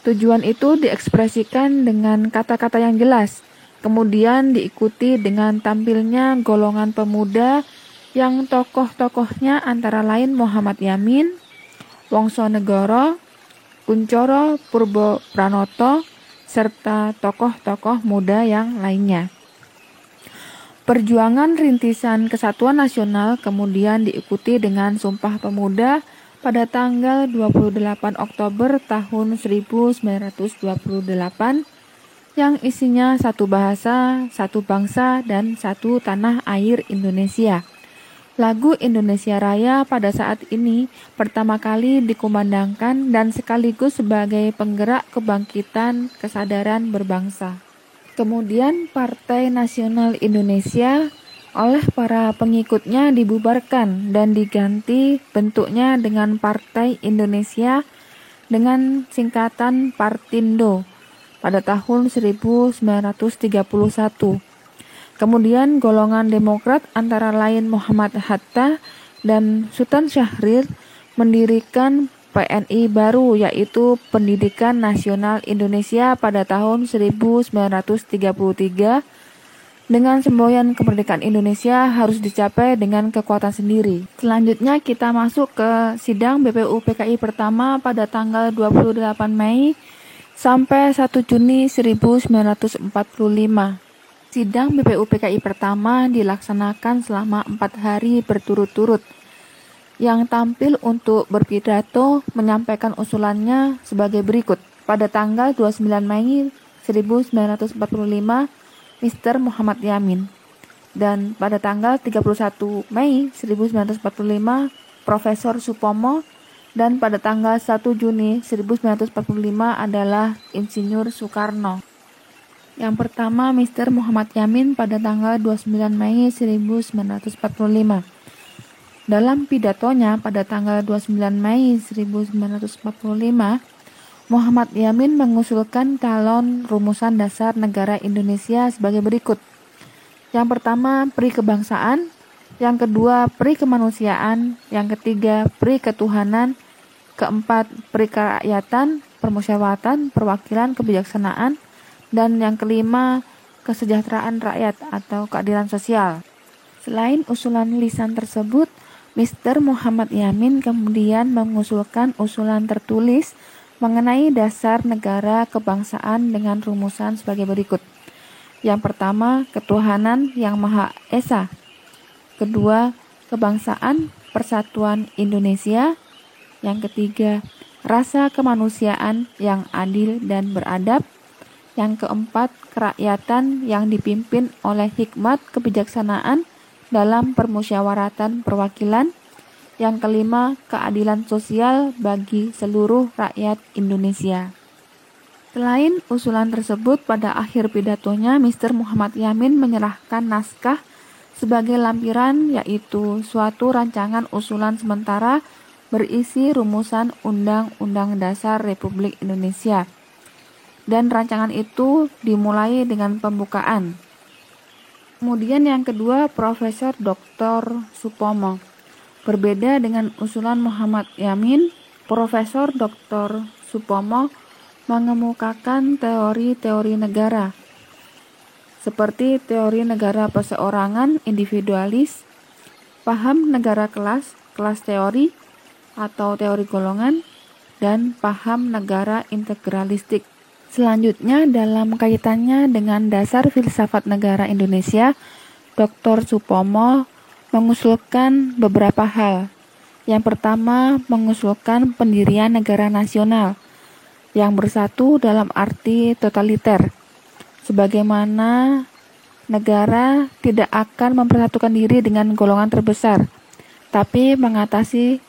Tujuan itu diekspresikan dengan kata-kata yang jelas, kemudian diikuti dengan tampilnya golongan pemuda yang tokoh-tokohnya antara lain Muhammad Yamin, Wongsonegoro, Kuncoro Purbo Pranoto, serta tokoh-tokoh muda yang lainnya. Perjuangan rintisan Kesatuan Nasional kemudian diikuti dengan Sumpah Pemuda pada tanggal 28 Oktober tahun 1928 yang isinya satu bahasa, satu bangsa, dan satu tanah air Indonesia. Lagu Indonesia Raya pada saat ini pertama kali dikumandangkan dan sekaligus sebagai penggerak kebangkitan kesadaran berbangsa. Kemudian Partai Nasional Indonesia oleh para pengikutnya dibubarkan dan diganti bentuknya dengan Partai Indonesia dengan singkatan Partindo pada tahun 1931. Kemudian golongan Demokrat antara lain Muhammad Hatta dan Sultan Syahrir mendirikan PNI baru yaitu Pendidikan Nasional Indonesia pada tahun 1933 dengan semboyan kemerdekaan Indonesia harus dicapai dengan kekuatan sendiri. Selanjutnya kita masuk ke sidang BPUPKI pertama pada tanggal 28 Mei sampai 1 Juni 1945. Sidang BPUPKI pertama dilaksanakan selama 4 hari berturut-turut. Yang tampil untuk berpidato menyampaikan usulannya sebagai berikut. Pada tanggal 29 Mei 1945, Mr. Muhammad Yamin. Dan pada tanggal 31 Mei 1945, Profesor Supomo. Dan pada tanggal 1 Juni 1945 adalah Insinyur Soekarno. Yang pertama, Mr. Muhammad Yamin pada tanggal 29 Mei 1945. Dalam pidatonya pada tanggal 29 Mei 1945, Muhammad Yamin mengusulkan calon rumusan dasar negara Indonesia sebagai berikut. Yang pertama, pri kebangsaan. Yang kedua, pri kemanusiaan. Yang ketiga, pri ketuhanan. Keempat, pri kerakyatan, permusyawaratan, perwakilan, kebijaksanaan. Dan yang kelima, kesejahteraan rakyat atau keadilan sosial. Selain usulan lisan tersebut, Mr. Muhammad Yamin kemudian mengusulkan usulan tertulis mengenai dasar negara kebangsaan dengan rumusan sebagai berikut. Yang pertama, ketuhanan yang Maha Esa. Kedua, kebangsaan persatuan Indonesia. Yang ketiga, rasa kemanusiaan yang adil dan beradab. Yang keempat, kerakyatan yang dipimpin oleh hikmat kebijaksanaan dalam permusyawaratan perwakilan. Yang kelima, keadilan sosial bagi seluruh rakyat Indonesia. Selain usulan tersebut, pada akhir pidatonya Mr. Muhammad Yamin menyerahkan naskah sebagai lampiran, yaitu suatu rancangan usulan sementara berisi rumusan Undang-Undang Dasar Republik Indonesia. Dan rancangan itu dimulai dengan pembukaan. Kemudian yang kedua, Profesor Dr. Supomo. Berbeda dengan usulan Muhammad Yamin, Profesor Dr. Supomo mengemukakan teori-teori negara, seperti teori negara perseorangan individualis, paham negara kelas teori atau teori golongan, dan paham negara integralistik. Selanjutnya, dalam kaitannya dengan dasar filsafat negara Indonesia, Dr. Supomo mengusulkan beberapa hal. Yang pertama, mengusulkan pendirian negara nasional yang bersatu dalam arti totaliter, sebagaimana negara tidak akan mempersatukan diri dengan golongan terbesar, tapi mengatasi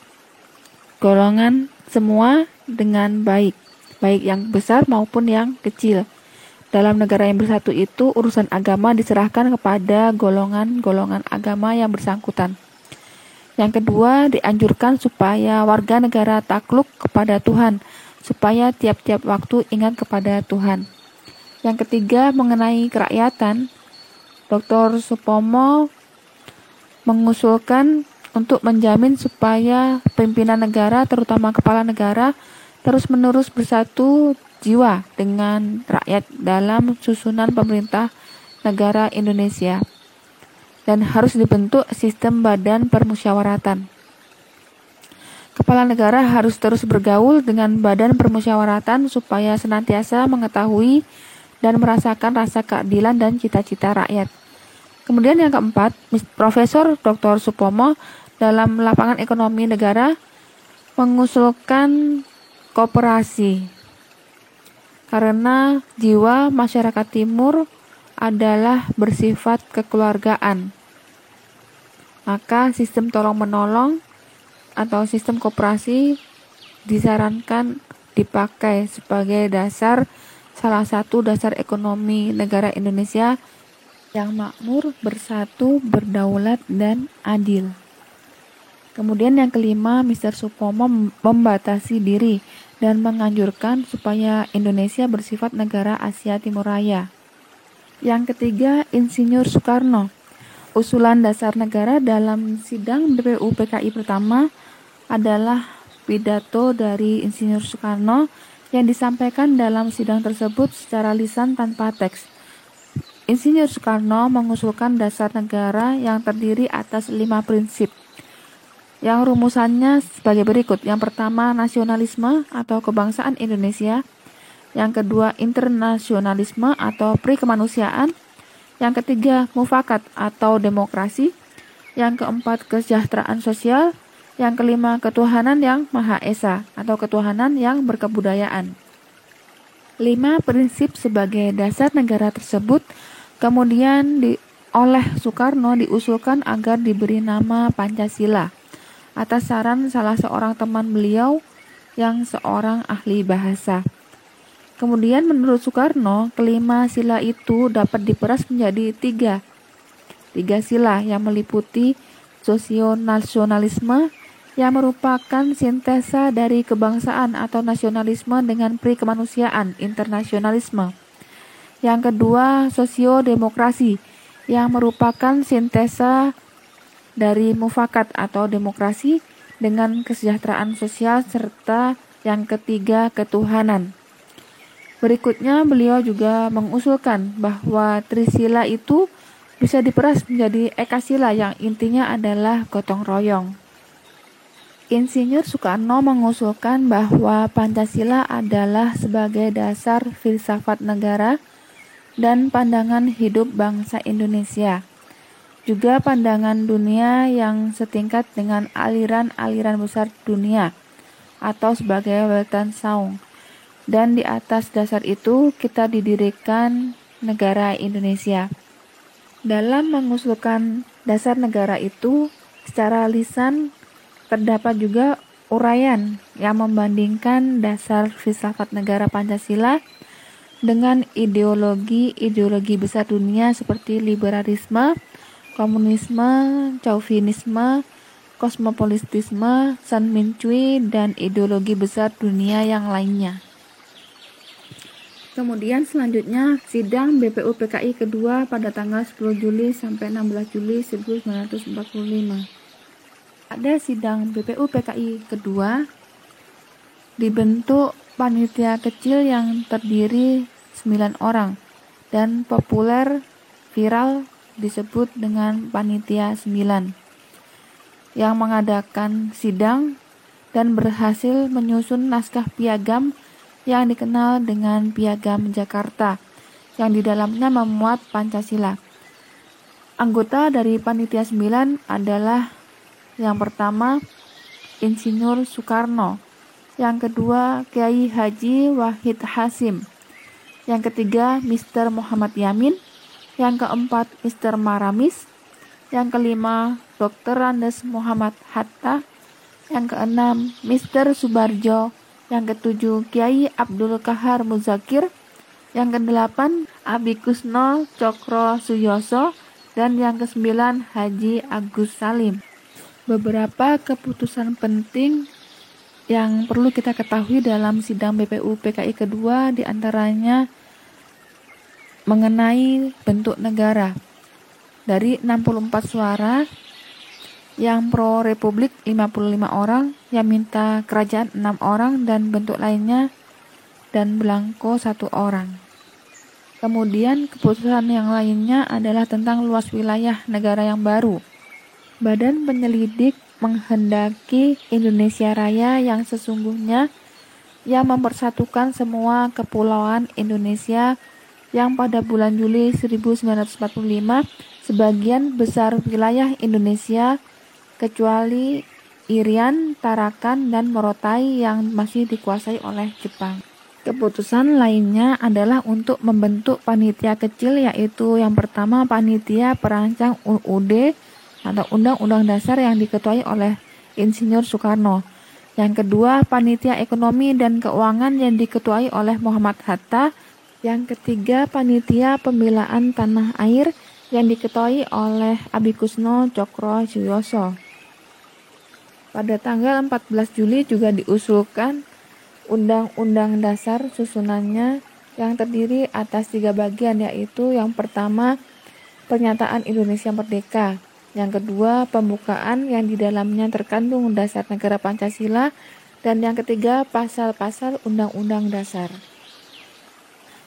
golongan semua dengan baik yang besar maupun yang kecil. Dalam negara yang bersatu itu, urusan agama diserahkan kepada golongan-golongan agama yang bersangkutan. Yang kedua, dianjurkan supaya warga negara takluk kepada Tuhan, supaya tiap-tiap waktu ingat kepada Tuhan. Yang ketiga, mengenai kerakyatan, Dr. Supomo mengusulkan untuk menjamin supaya pimpinan negara, terutama kepala negara, terus-menerus bersatu jiwa dengan rakyat dalam susunan pemerintah negara Indonesia, dan harus dibentuk sistem badan permusyawaratan. Kepala negara harus terus bergaul dengan badan permusyawaratan supaya senantiasa mengetahui dan merasakan rasa keadilan dan cita-cita rakyat. Kemudian yang keempat, Profesor Dr. Supomo dalam lapangan ekonomi negara mengusulkan koperasi, karena jiwa masyarakat timur adalah bersifat kekeluargaan. Maka sistem tolong-menolong atau sistem koperasi disarankan dipakai sebagai salah satu dasar ekonomi negara Indonesia yang makmur, bersatu, berdaulat, dan adil. Kemudian yang kelima, Mr. Supomo membatasi diri dan menganjurkan supaya Indonesia bersifat negara Asia Timur Raya. Yang ketiga, Insinyur Soekarno. Usulan dasar negara dalam sidang BPUPKI pertama adalah pidato dari Insinyur Soekarno yang disampaikan dalam sidang tersebut secara lisan tanpa teks. Insinyur Soekarno mengusulkan dasar negara yang terdiri atas 5 prinsip, yang rumusannya sebagai berikut. Yang pertama, nasionalisme atau kebangsaan Indonesia. Yang kedua, internasionalisme atau pri kemanusiaan. Yang ketiga, mufakat atau demokrasi. Yang keempat, kesejahteraan sosial. Yang kelima, ketuhanan yang Maha Esa atau ketuhanan yang berkebudayaan. 5 prinsip sebagai dasar negara tersebut kemudian oleh Soekarno diusulkan agar diberi nama Pancasila atas saran salah seorang teman beliau yang seorang ahli bahasa. Kemudian menurut Soekarno, kelima sila itu dapat diperas menjadi tiga sila yang meliputi sosionasionalisme yang merupakan sintesa dari kebangsaan atau nasionalisme dengan pri-kemanusiaan, internasionalisme. Yang kedua, sosiodemokrasi yang merupakan sintesa dari mufakat atau demokrasi dengan kesejahteraan sosial, serta yang ketiga, ketuhanan. Berikutnya beliau juga mengusulkan bahwa trisila itu bisa diperas menjadi ekasila yang intinya adalah gotong royong. Insinyur Soekarno mengusulkan bahwa Pancasila adalah sebagai dasar filsafat negara dan pandangan hidup bangsa Indonesia, juga pandangan dunia yang setingkat dengan aliran-aliran besar dunia atau sebagai Weltanschauung. Dan di atas dasar itu kita didirikan negara Indonesia. Dalam mengusulkan dasar negara itu, secara lisan terdapat juga uraian yang membandingkan dasar filsafat negara Pancasila dengan ideologi besar dunia seperti liberalisme, komunisme, chauvinisme, kosmopolitisme, Sanminchui, dan ideologi besar dunia yang lainnya. Kemudian selanjutnya sidang BPUPKI kedua pada tanggal 10 Juli sampai 16 Juli 1945. Pada sidang BPUPKI kedua dibentuk panitia kecil yang terdiri 9 orang dan populer viral disebut dengan panitia 9 yang mengadakan sidang dan berhasil menyusun naskah piagam yang dikenal dengan Piagam Jakarta, yang di dalamnya memuat Pancasila. Anggota dari Panitia 9 adalah yang pertama Insinyur Soekarno, yang kedua Kiai Haji Wahid Hasyim, yang ketiga Mr. Muhammad Yamin, yang keempat Mr. Maramis, yang kelima Dr. Andes Muhammad Hatta, yang keenam Mr. Subarjo, yang ketujuh Kiai Abdul Kahar Muzakir, yang kedelapan Abi Kusno Cokro Suyoso, dan yang kesembilan Haji Agus Salim. Beberapa keputusan penting yang perlu kita ketahui dalam sidang BPUPKI kedua diantaranya mengenai bentuk negara. Dari 64 suara, yang pro republik 55 orang, yang minta kerajaan 6 orang, dan bentuk lainnya dan belangko 1 orang. Kemudian keputusan yang lainnya adalah tentang luas wilayah negara yang baru. Badan penyelidik menghendaki Indonesia Raya yang sesungguhnya yang mempersatukan semua kepulauan Indonesia yang pada bulan Juli 1945 sebagian besar wilayah Indonesia kecuali Irian, Tarakan, dan Morotai yang masih dikuasai oleh Jepang. Keputusan lainnya adalah untuk membentuk panitia kecil, yaitu yang pertama panitia perancang UUD atau Undang-Undang Dasar yang diketuai oleh Insinyur Soekarno. Yang kedua panitia ekonomi dan keuangan yang diketuai oleh Muhammad Hatta. Yang ketiga panitia pembelaan tanah air yang diketuai oleh Abi Kusno Cokro Suyoso. Pada tanggal 14 Juli juga diusulkan Undang-Undang Dasar susunannya yang terdiri atas 3 bagian, yaitu yang pertama pernyataan Indonesia Merdeka, yang kedua pembukaan yang di dalamnya terkandung dasar negara Pancasila, dan yang ketiga pasal-pasal Undang-Undang Dasar.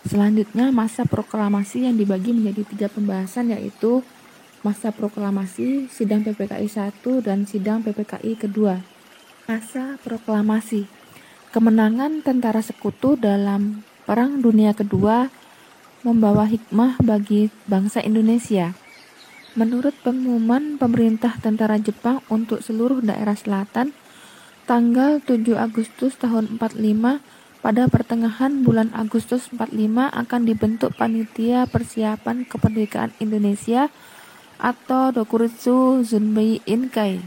Selanjutnya masa proklamasi yang dibagi menjadi 3 pembahasan, yaitu masa proklamasi, sidang PPKI 1, dan sidang PPKI kedua. Masa proklamasi. Kemenangan tentara sekutu dalam Perang Dunia Kedua membawa hikmah bagi bangsa Indonesia. Menurut pengumuman pemerintah tentara Jepang untuk seluruh daerah selatan, tanggal 7 Agustus tahun 45, pada pertengahan bulan Agustus 45 akan dibentuk Panitia Persiapan Kemerdekaan Indonesia atau Dokuritsu Zunbei Inkai.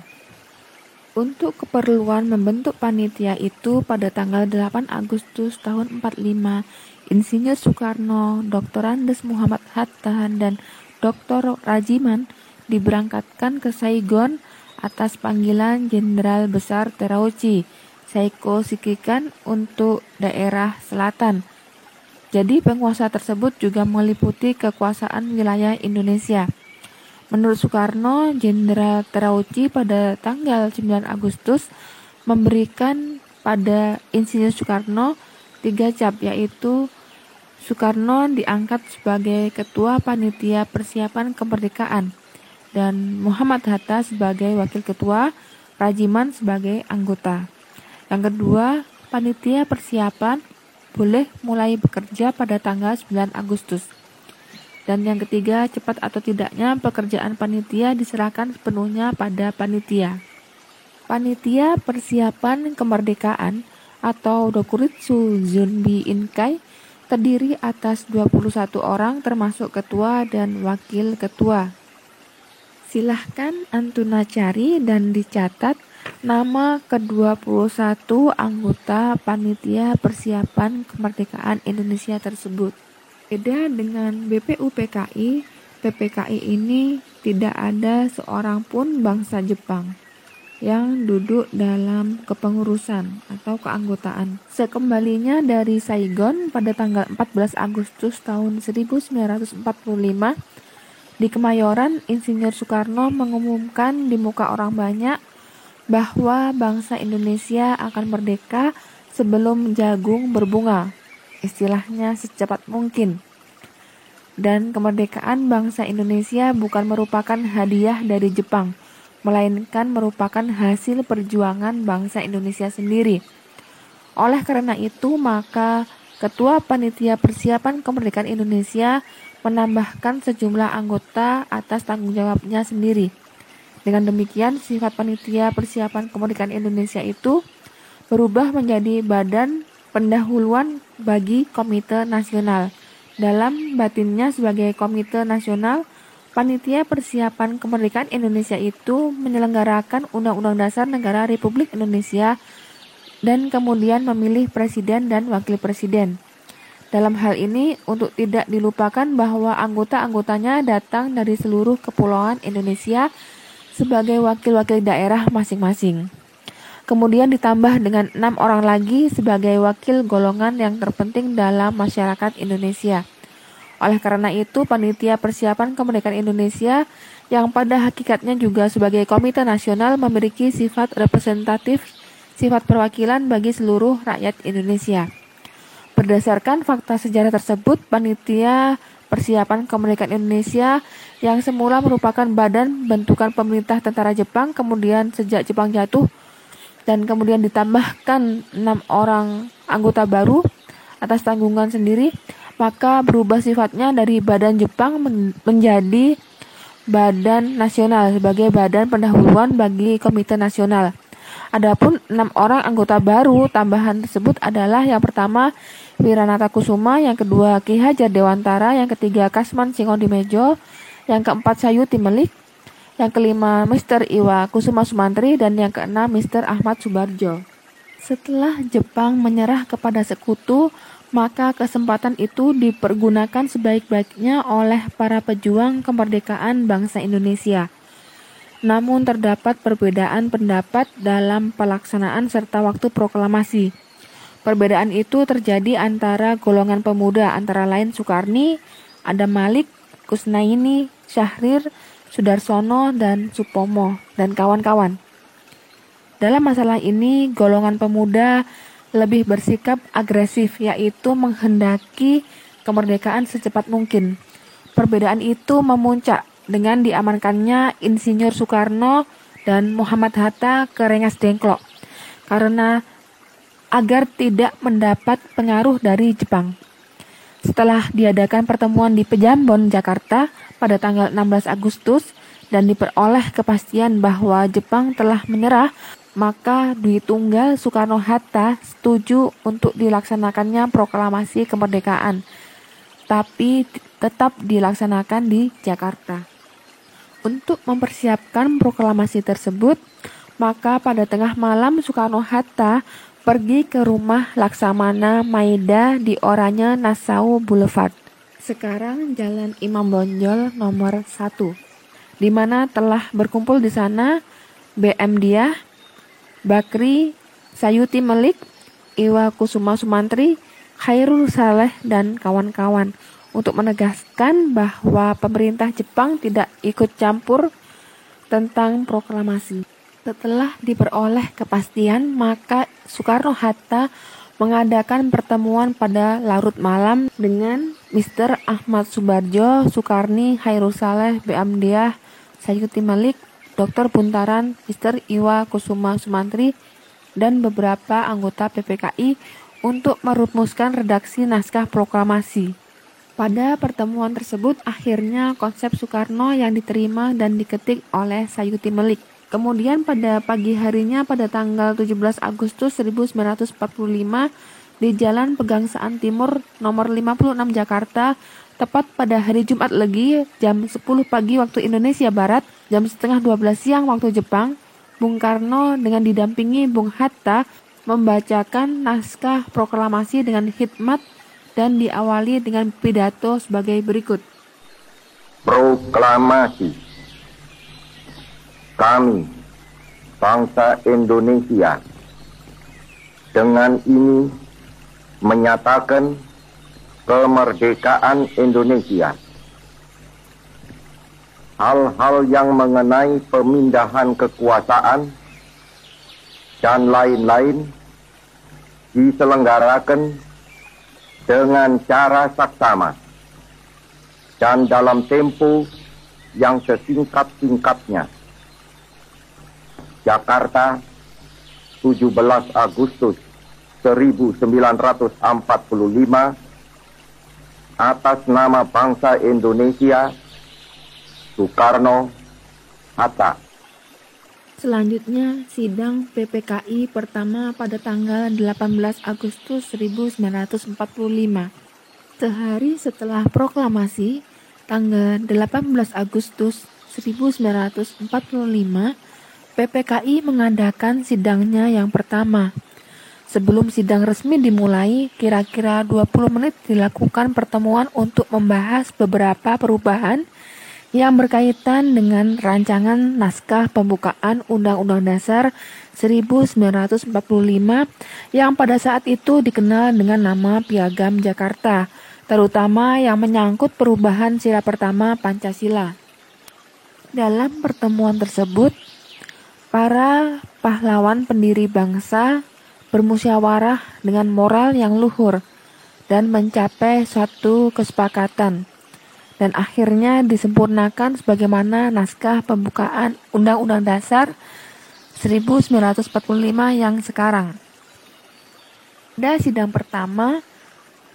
Untuk keperluan membentuk panitia itu pada tanggal 8 Agustus tahun 45, Insinyur Soekarno, Dr. Andes Muhammad Hatta, dan Dr. Rajiman diberangkatkan ke Saigon atas panggilan Jenderal Besar Terauchi Seiko Shikikan untuk daerah selatan. Jadi penguasa tersebut juga meliputi kekuasaan wilayah Indonesia. Menurut Soekarno, Jenderal Terauchi pada tanggal 9 Agustus memberikan pada Insinyur Soekarno 3 cap, yaitu Soekarno diangkat sebagai Ketua Panitia Persiapan Kemerdekaan dan Muhammad Hatta sebagai Wakil Ketua, Rajiman sebagai anggota. Yang kedua, Panitia Persiapan boleh mulai bekerja pada tanggal 9 Agustus. Dan yang ketiga, cepat atau tidaknya pekerjaan panitia diserahkan sepenuhnya pada panitia. Panitia Persiapan Kemerdekaan atau Dokuritsu Zunbi Inkai terdiri atas 21 orang termasuk ketua dan wakil ketua. Silahkan Antuna cari dan dicatat nama ke-21 anggota Panitia Persiapan Kemerdekaan Indonesia tersebut. Beda dengan BPUPKI, PPKI ini tidak ada seorang pun bangsa Jepang yang duduk dalam kepengurusan atau keanggotaan. Sekembalinya dari Saigon pada tanggal 14 Agustus tahun 1945, di Kemayoran, Insinyur Soekarno mengumumkan di muka orang banyak bahwa bangsa Indonesia akan merdeka sebelum jagung berbunga. Istilahnya secepat mungkin. Dan kemerdekaan bangsa Indonesia bukan merupakan hadiah dari Jepang, melainkan merupakan hasil perjuangan bangsa Indonesia sendiri. Oleh karena itu, maka Ketua Panitia Persiapan Kemerdekaan Indonesia menambahkan sejumlah anggota atas tanggung jawabnya sendiri. Dengan demikian, sifat Panitia Persiapan Kemerdekaan Indonesia itu berubah menjadi badan pendahuluan bagi Komite Nasional. Dalam batinnya sebagai Komite Nasional, Panitia Persiapan Kemerdekaan Indonesia itu menyelenggarakan Undang-Undang Dasar Negara Republik Indonesia dan kemudian memilih presiden dan wakil presiden. Dalam hal ini, untuk tidak dilupakan bahwa anggota-anggotanya datang dari seluruh kepulauan Indonesia sebagai wakil-wakil daerah masing-masing. Kemudian ditambah dengan 6 orang lagi sebagai wakil golongan yang terpenting dalam masyarakat Indonesia. Oleh karena itu, Panitia Persiapan Kemerdekaan Indonesia yang pada hakikatnya juga sebagai Komite Nasional memiliki sifat representatif, sifat perwakilan bagi seluruh rakyat Indonesia. Berdasarkan fakta sejarah tersebut, Panitia Persiapan Kemerdekaan Indonesia yang semula merupakan badan bentukan pemerintah tentara Jepang, kemudian sejak Jepang jatuh dan kemudian ditambahkan 6 orang anggota baru atas tanggungan sendiri, maka berubah sifatnya dari badan Jepang menjadi badan nasional sebagai badan pendahuluan bagi Komite Nasional. Adapun 6 orang anggota baru tambahan tersebut adalah yang pertama Wiranata Kusuma, yang kedua Ki Hajar Dewantara, yang ketiga Kasman Singondimejo, yang keempat Sayuti Melik, yang kelima Mr. Iwa Kusuma Sumantri, dan yang keenam Mr. Ahmad Subarjo. Setelah Jepang menyerah kepada sekutu, maka kesempatan itu dipergunakan sebaik-baiknya oleh para pejuang kemerdekaan bangsa Indonesia. Namun terdapat perbedaan pendapat dalam pelaksanaan serta waktu proklamasi. Perbedaan itu terjadi antara golongan pemuda antara lain Soekarni, Adam Malik, Kusnaini, Syahrir, Sudarsono, dan Supomo, dan kawan-kawan. Dalam masalah ini, golongan pemuda lebih bersikap agresif, yaitu menghendaki kemerdekaan secepat mungkin. Perbedaan itu memuncak dengan diamankannya Insinyur Soekarno dan Muhammad Hatta ke Rengas Dengklok, karena agar tidak mendapat pengaruh dari Jepang. Setelah diadakan pertemuan di Pejambon, Jakarta pada tanggal 16 Agustus dan diperoleh kepastian bahwa Jepang telah menyerah, maka Dwi Tunggal Soekarno-Hatta setuju untuk dilaksanakannya proklamasi kemerdekaan, tapi tetap dilaksanakan di Jakarta. Untuk mempersiapkan proklamasi tersebut, Maka pada tengah malam Soekarno-Hatta pergi ke rumah Laksamana Maeda di Oranye Nassau Boulevard, sekarang Jalan Imam Bonjol nomor 1, di mana telah berkumpul di sana B.M. Diah, Bakri Sayuti Melik, Iwa Kusuma Sumantri, Khairul Saleh, dan kawan-kawan untuk menegaskan bahwa pemerintah Jepang tidak ikut campur tentang proklamasi. Setelah diperoleh kepastian, maka Soekarno-Hatta mengadakan pertemuan pada larut malam dengan Mr. Ahmad Subardjo, Sukarni, Khairul Saleh, B.M. Diah, Sayuti Melik, Dr. Buntaran, Mr. Iwa Kusuma Sumantri, dan beberapa anggota PPKI untuk merumuskan redaksi naskah proklamasi. Pada pertemuan tersebut, akhirnya konsep Soekarno yang diterima dan diketik oleh Sayuti Melik. Kemudian pada pagi harinya pada tanggal 17 Agustus 1945 di Jalan Pegangsaan Timur nomor 56 Jakarta, tepat pada hari Jumat Legi jam 10 pagi waktu Indonesia Barat, jam setengah 12 siang waktu Jepang, Bung Karno dengan didampingi Bung Hatta membacakan naskah proklamasi dengan khidmat dan diawali dengan pidato sebagai berikut. Proklamasi. Kami, bangsa Indonesia, dengan ini menyatakan kemerdekaan Indonesia. Hal-hal yang mengenai pemindahan kekuasaan dan lain-lain diselenggarakan dengan cara saksama dan dalam tempo yang sesingkat-singkatnya. Jakarta, 17 Agustus 1945, atas nama bangsa Indonesia, Soekarno-Hatta. Selanjutnya, sidang PPKI pertama pada tanggal 18 Agustus 1945. Sehari setelah proklamasi, tanggal 18 Agustus 1945, PPKI mengadakan sidangnya yang pertama. Sebelum sidang resmi dimulai, kira-kira 20 menit dilakukan pertemuan untuk membahas beberapa perubahan yang berkaitan dengan rancangan naskah pembukaan Undang-Undang Dasar 1945 yang pada saat itu dikenal dengan nama Piagam Jakarta, terutama yang menyangkut perubahan sila pertama Pancasila. Dalam pertemuan tersebut, para pahlawan pendiri bangsa bermusyawarah dengan moral yang luhur dan mencapai suatu kesepakatan, dan akhirnya disempurnakan sebagaimana naskah pembukaan Undang-Undang Dasar 1945 yang sekarang. Pada sidang pertama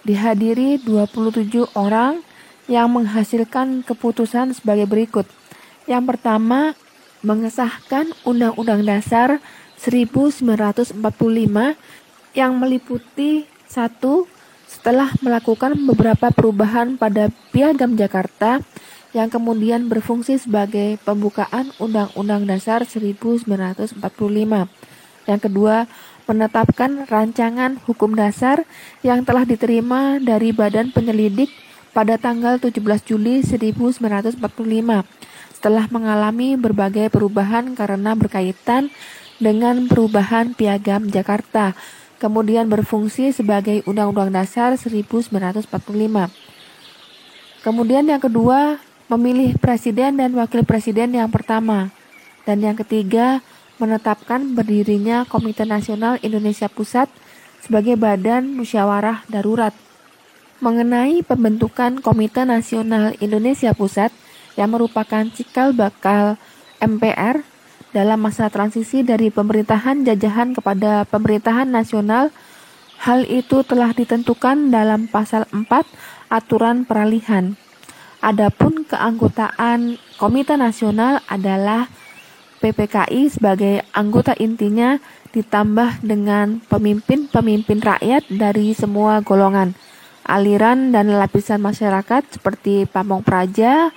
dihadiri 27 orang yang menghasilkan keputusan sebagai berikut. Yang pertama, mengesahkan Undang-Undang Dasar 1945 yang meliputi 1. Setelah melakukan beberapa perubahan pada Piagam Jakarta yang kemudian berfungsi sebagai pembukaan Undang-Undang Dasar 1945. Yang kedua, menetapkan rancangan hukum dasar yang telah diterima dari Badan Penyelidik pada tanggal 17 Juli 1945. Setelah mengalami berbagai perubahan karena berkaitan dengan perubahan Piagam Jakarta, kemudian berfungsi sebagai Undang-Undang Dasar 1945. Kemudian yang kedua, memilih presiden dan wakil presiden yang pertama. Dan yang ketiga, menetapkan berdirinya Komite Nasional Indonesia Pusat sebagai badan musyawarah darurat. Mengenai pembentukan Komite Nasional Indonesia Pusat yang merupakan cikal bakal MPR dalam masa transisi dari pemerintahan jajahan kepada pemerintahan nasional, hal itu telah ditentukan dalam pasal 4 aturan peralihan. Adapun keanggotaan Komite Nasional adalah PPKI sebagai anggota intinya ditambah dengan pemimpin-pemimpin rakyat dari semua golongan, aliran dan lapisan masyarakat seperti pamong praja,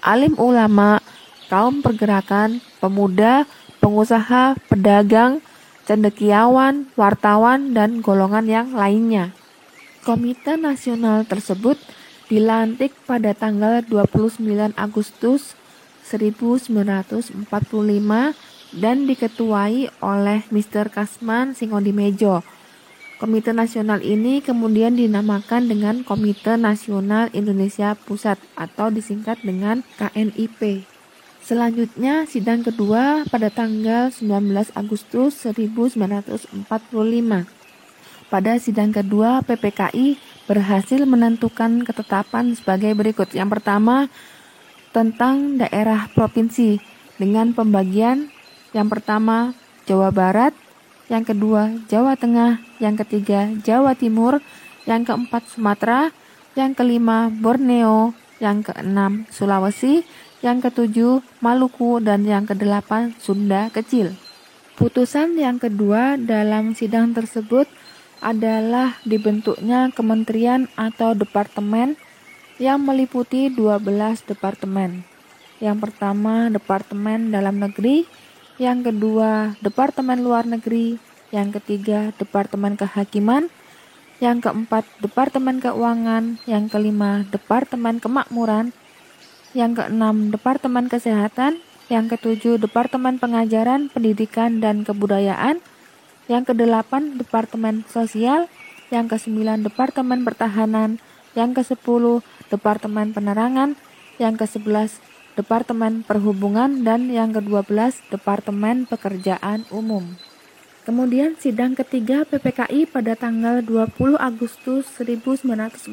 alim ulama, kaum pergerakan, pemuda, pengusaha, pedagang, cendekiawan, wartawan, dan golongan yang lainnya. Komite nasional tersebut dilantik pada tanggal 29 Agustus 1945 dan diketuai oleh Mr. Kasman Singodimejo. Komite nasional ini kemudian dinamakan dengan Komite Nasional Indonesia Pusat atau disingkat dengan KNIP. Selanjutnya sidang kedua pada tanggal 19 Agustus 1945. Pada sidang kedua PPKI berhasil menentukan ketetapan sebagai berikut. Yang pertama tentang daerah provinsi dengan pembagian yang pertama Jawa Barat, yang kedua Jawa Tengah, yang ketiga Jawa Timur, yang keempat Sumatera, yang kelima Borneo, yang keenam Sulawesi, yang ketujuh Maluku, dan yang kedelapan Sunda Kecil. Putusan yang kedua dalam sidang tersebut adalah dibentuknya kementerian atau departemen yang meliputi 12 departemen. Yang pertama Departemen Dalam Negeri, yang kedua Departemen Luar Negeri, yang ketiga Departemen Kehakiman, yang keempat Departemen Keuangan, yang kelima Departemen Kemakmuran, yang keenam Departemen Kesehatan, yang ketujuh Departemen Pengajaran, Pendidikan, dan Kebudayaan, yang kedelapan Departemen Sosial, yang kesembilan Departemen Pertahanan, yang kesepuluh Departemen Penerangan, yang ke-11 Departemen Perhubungan, dan yang ke-12 Departemen Pekerjaan Umum. Kemudian sidang ketiga PPKI pada tanggal 20 Agustus 1945.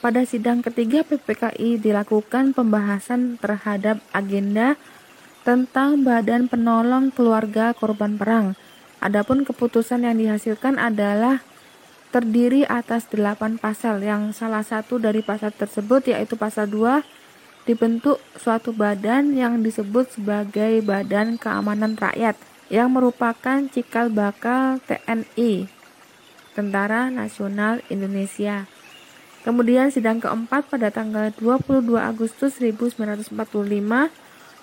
Pada sidang ketiga PPKI dilakukan pembahasan terhadap agenda tentang Badan Penolong Keluarga Korban Perang. Adapun keputusan yang dihasilkan adalah terdiri atas 8 pasal, yang salah satu dari pasal tersebut yaitu pasal 2, dibentuk suatu badan yang disebut sebagai Badan Keamanan Rakyat yang merupakan cikal bakal TNI, Tentara Nasional Indonesia. Kemudian sidang keempat pada tanggal 22 Agustus 1945.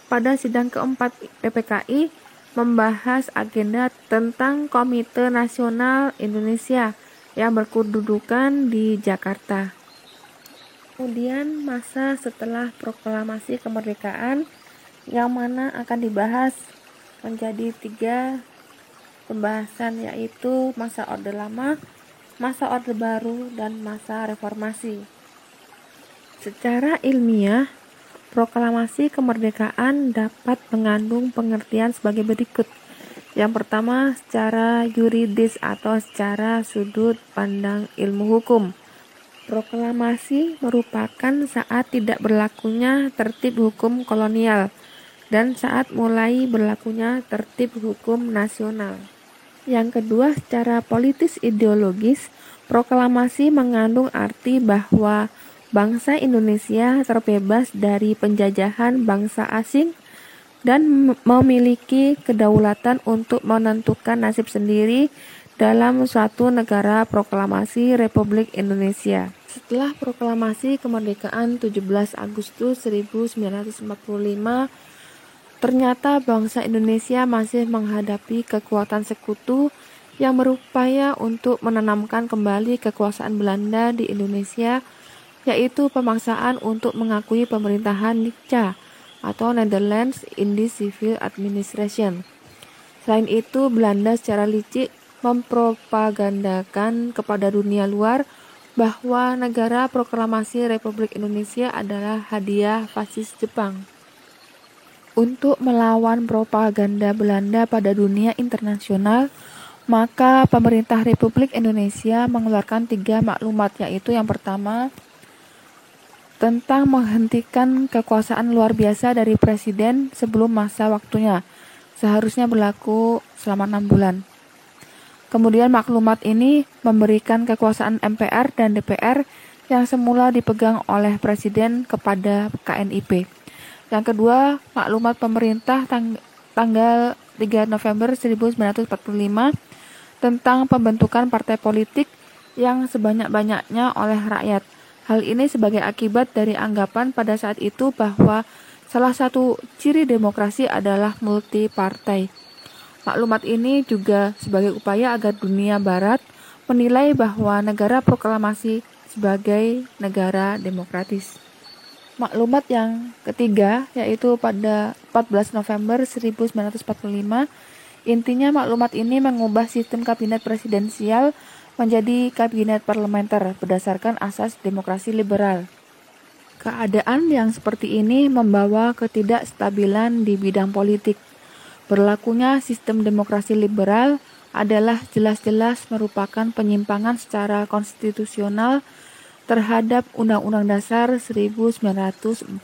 Pada sidang keempat PPKI membahas agenda tentang Komite Nasional Indonesia yang berkedudukan di Jakarta. Kemudian masa setelah proklamasi kemerdekaan yang mana akan dibahas menjadi 3 pembahasan, yaitu masa Orde Lama, masa Orde Baru, dan masa reformasi. Secara ilmiah, proklamasi kemerdekaan dapat mengandung pengertian sebagai berikut. Yang pertama, secara yuridis atau secara sudut pandang ilmu hukum. Proklamasi merupakan saat tidak berlakunya tertib hukum kolonial dan saat mulai berlakunya tertib hukum nasional. Yang kedua, secara politis ideologis, proklamasi mengandung arti bahwa bangsa Indonesia terbebas dari penjajahan bangsa asing dan memiliki kedaulatan untuk menentukan nasib sendiri dalam suatu negara proklamasi Republik Indonesia. Setelah proklamasi kemerdekaan 17 Agustus 1945, ternyata bangsa Indonesia masih menghadapi kekuatan sekutu yang berupaya untuk menanamkan kembali kekuasaan Belanda di Indonesia, yaitu pemaksaan untuk mengakui pemerintahan NICA atau Netherlands Indies Civil Administration. Selain itu, Belanda secara licik mempropagandakan kepada dunia luar bahwa negara proklamasi Republik Indonesia adalah hadiah fasis Jepang. Untuk melawan propaganda Belanda pada dunia internasional, maka pemerintah Republik Indonesia mengeluarkan 3 maklumat, yaitu yang pertama tentang menghentikan kekuasaan luar biasa dari presiden sebelum masa waktunya, seharusnya berlaku selama 6 bulan. Kemudian maklumat ini memberikan kekuasaan MPR dan DPR yang semula dipegang oleh presiden kepada KNIP. Yang kedua, maklumat pemerintah tanggal 3 November 1945 tentang pembentukan partai politik yang sebanyak-banyaknya oleh rakyat. Hal ini sebagai akibat dari anggapan pada saat itu bahwa Salah satu ciri demokrasi adalah multipartai. Maklumat ini juga sebagai upaya agar dunia barat menilai bahwa negara proklamasi sebagai negara demokratis. Maklumat yang ketiga yaitu pada 14 November 1945, intinya maklumat ini mengubah sistem kabinet presidensial menjadi kabinet parlementer berdasarkan asas demokrasi liberal. Keadaan yang seperti ini membawa ketidakstabilan di bidang politik. Berlakunya sistem demokrasi liberal adalah jelas-jelas merupakan penyimpangan secara konstitusional terhadap Undang-Undang Dasar 1945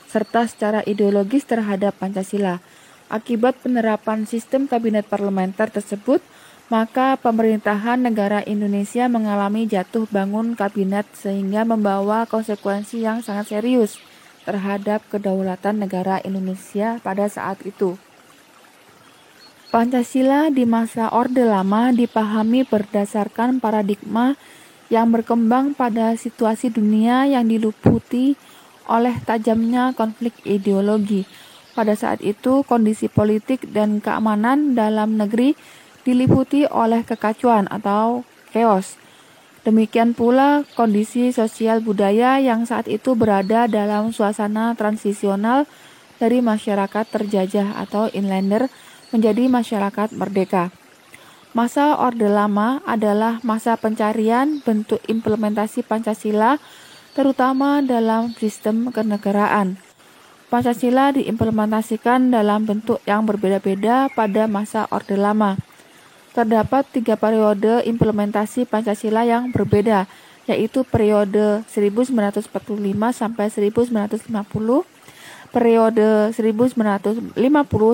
serta secara ideologis terhadap Pancasila. Akibat penerapan sistem kabinet parlementer tersebut, maka pemerintahan negara Indonesia mengalami jatuh bangun kabinet sehingga membawa konsekuensi yang sangat serius terhadap kedaulatan negara Indonesia pada saat itu. Pancasila di masa Orde Lama dipahami berdasarkan paradigma yang berkembang pada situasi dunia yang diliputi oleh tajamnya konflik ideologi. Pada saat itu, kondisi politik dan keamanan dalam negeri diliputi oleh kekacauan atau chaos. Demikian pula kondisi sosial budaya yang saat itu berada dalam suasana transisional dari masyarakat terjajah atau inlander menjadi masyarakat merdeka. Masa Orde Lama adalah masa pencarian bentuk implementasi Pancasila terutama dalam sistem kenegaraan. Pancasila diimplementasikan dalam bentuk yang berbeda-beda pada masa Orde Lama. Terdapat 3 periode implementasi Pancasila yang berbeda, yaitu periode 1945 sampai 1950, periode 1950